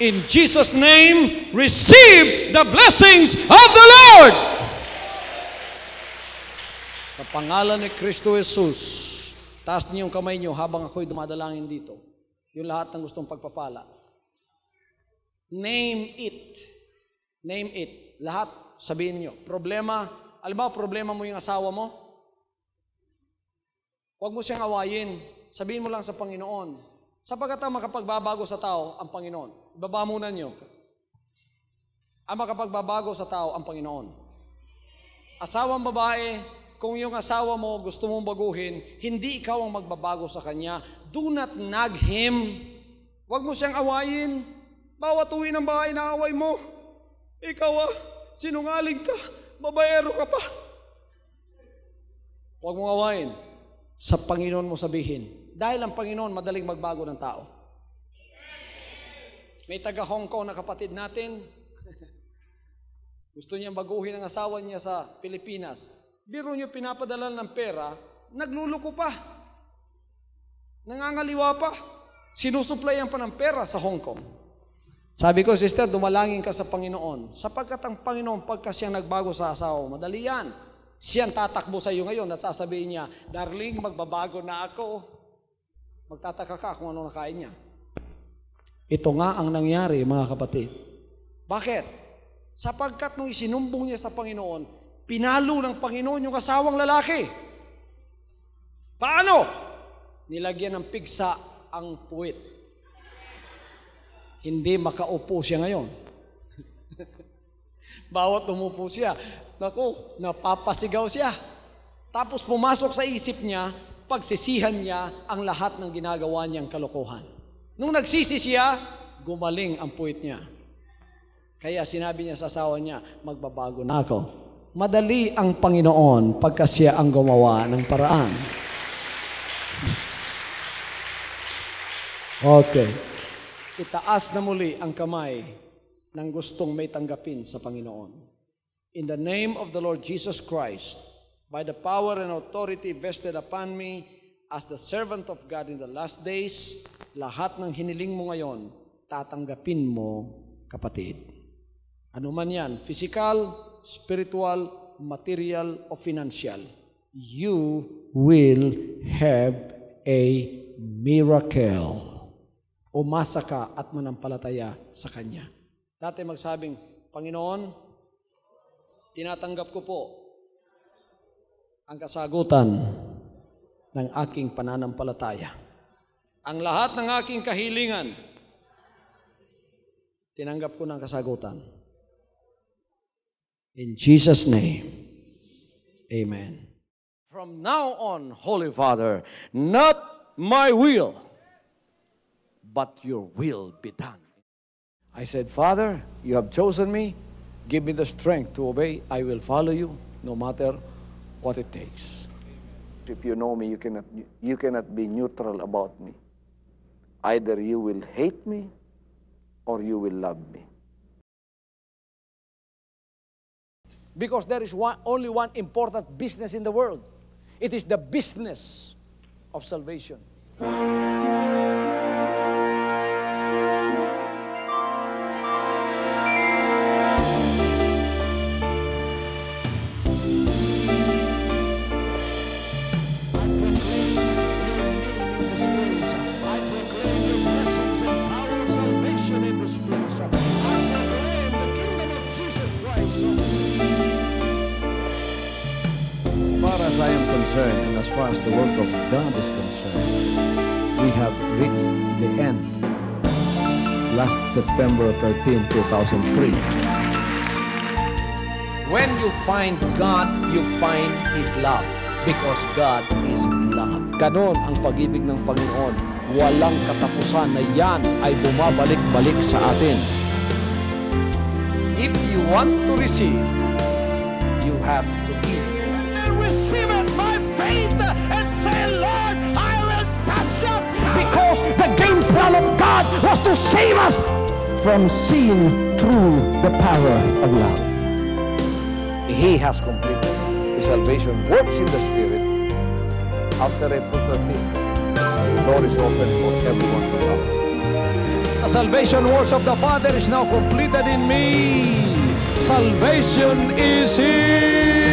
In Jesus' name, receive the blessings of the Lord. Sa pangalan ni Kristo Jesus, taas niyo yung kamay niyo habang ako'y dumadalangin dito. Yung lahat ng gustong pagpapala. Name it. Name it. Lahat, sabihin niyo. Problema, alam mo, problema mo yung asawa mo? Huwag mo siyang awayin. Sabihin mo lang sa Panginoon. Sapagkat ang makapagbabago sa tao, ang Panginoon. Ibaba muna niyo. Ang makapagbabago sa tao, ang Panginoon. Asawang babae, kung yung asawa mo gusto mong baguhin, hindi ikaw ang magbabago sa kanya. Do not nag him. Huwag mo siyang awayin. Bawat uwi ng bahay na away mo. Ikaw sinungaling ka. Babaero ka pa. Huwag mong awayin. Sa Panginoon mo sabihin. Dahil ang Panginoon madaling magbago ng tao. May taga Hong Kong na kapatid natin. Gusto niyang baguhin ang asawa niya sa Pilipinas. Biro niyo pinapadala ng pera, nagluluko pa. Nangangaliwa pa. Sinusuplayan pa ng pera sa Hong Kong. Sabi ko, sister, dumalangin ka sa Panginoon. Sapagkat ang Panginoon, pagka siyang nagbago sa asawa, madali yan. Siyang tatakbo sa iyo ngayon at sasabihin niya, darling, magbabago na ako. Magtataka ka kung ano nakain niya. Ito nga ang nangyari, mga kapatid. Bakit? Sapagkat nung isinumbong niya sa Panginoon, pinalo ng Panginoon yung asawang lalaki. Paano? Nilagyan ng pigsa ang puwit. Hindi makaupo siya ngayon. Bawat umupo siya, naku, napapasigaw siya. Tapos pumasok sa isip niya, pagsisihan niya ang lahat ng ginagawa niyang kalokohan. Nung nagsisi siya, gumaling ang puwit niya. Kaya sinabi niya sa asawa niya, magbabago na ako. Madali ang Panginoon pagka siya ang gumawa ng paraan. Okay. Itaas na muli ang kamay ng gustong may tanggapin sa Panginoon. In the name of the Lord Jesus Christ, by the power and authority vested upon me as the servant of God in the last days, lahat ng hiniling mo ngayon, tatanggapin mo, kapatid. Ano man yan, physical, spiritual, material, o financial, you will have a miracle. Umasa ka at manampalataya sa Kanya. Dati magsabing, Panginoon, tinatanggap ko po ang kasagutan ng aking pananampalataya. Ang lahat ng aking kahilingan, tinanggap ko ng kasagutan. In Jesus' name, amen. From now on, Holy Father, not my will, but your will be done. I said, Father, you have chosen me. Give me the strength to obey. I will follow you no matter what it takes. If you know me, you cannot be neutral about me. Either you will hate me or you will love me. Because there is only one important business in the world. It is the business of salvation. I I am concerned, and as far as the work of God is concerned, we have reached the end. Last September 13, 2003. When you find God, you find His love. Because God is love. Ganon ang pag-ibig ng Panginoon. Walang katapusan na yan ay bumabalik-balik sa atin. If you want to receive, you have to give. Receive it by faith and say, Lord, I will touch your power. Because the game plan of God was to save us from seeing through the power of love. He has completed. His salvation works in the Spirit. After April 13th, the door is open for everyone to come. The salvation works of the Father is now completed in me. Salvation is here.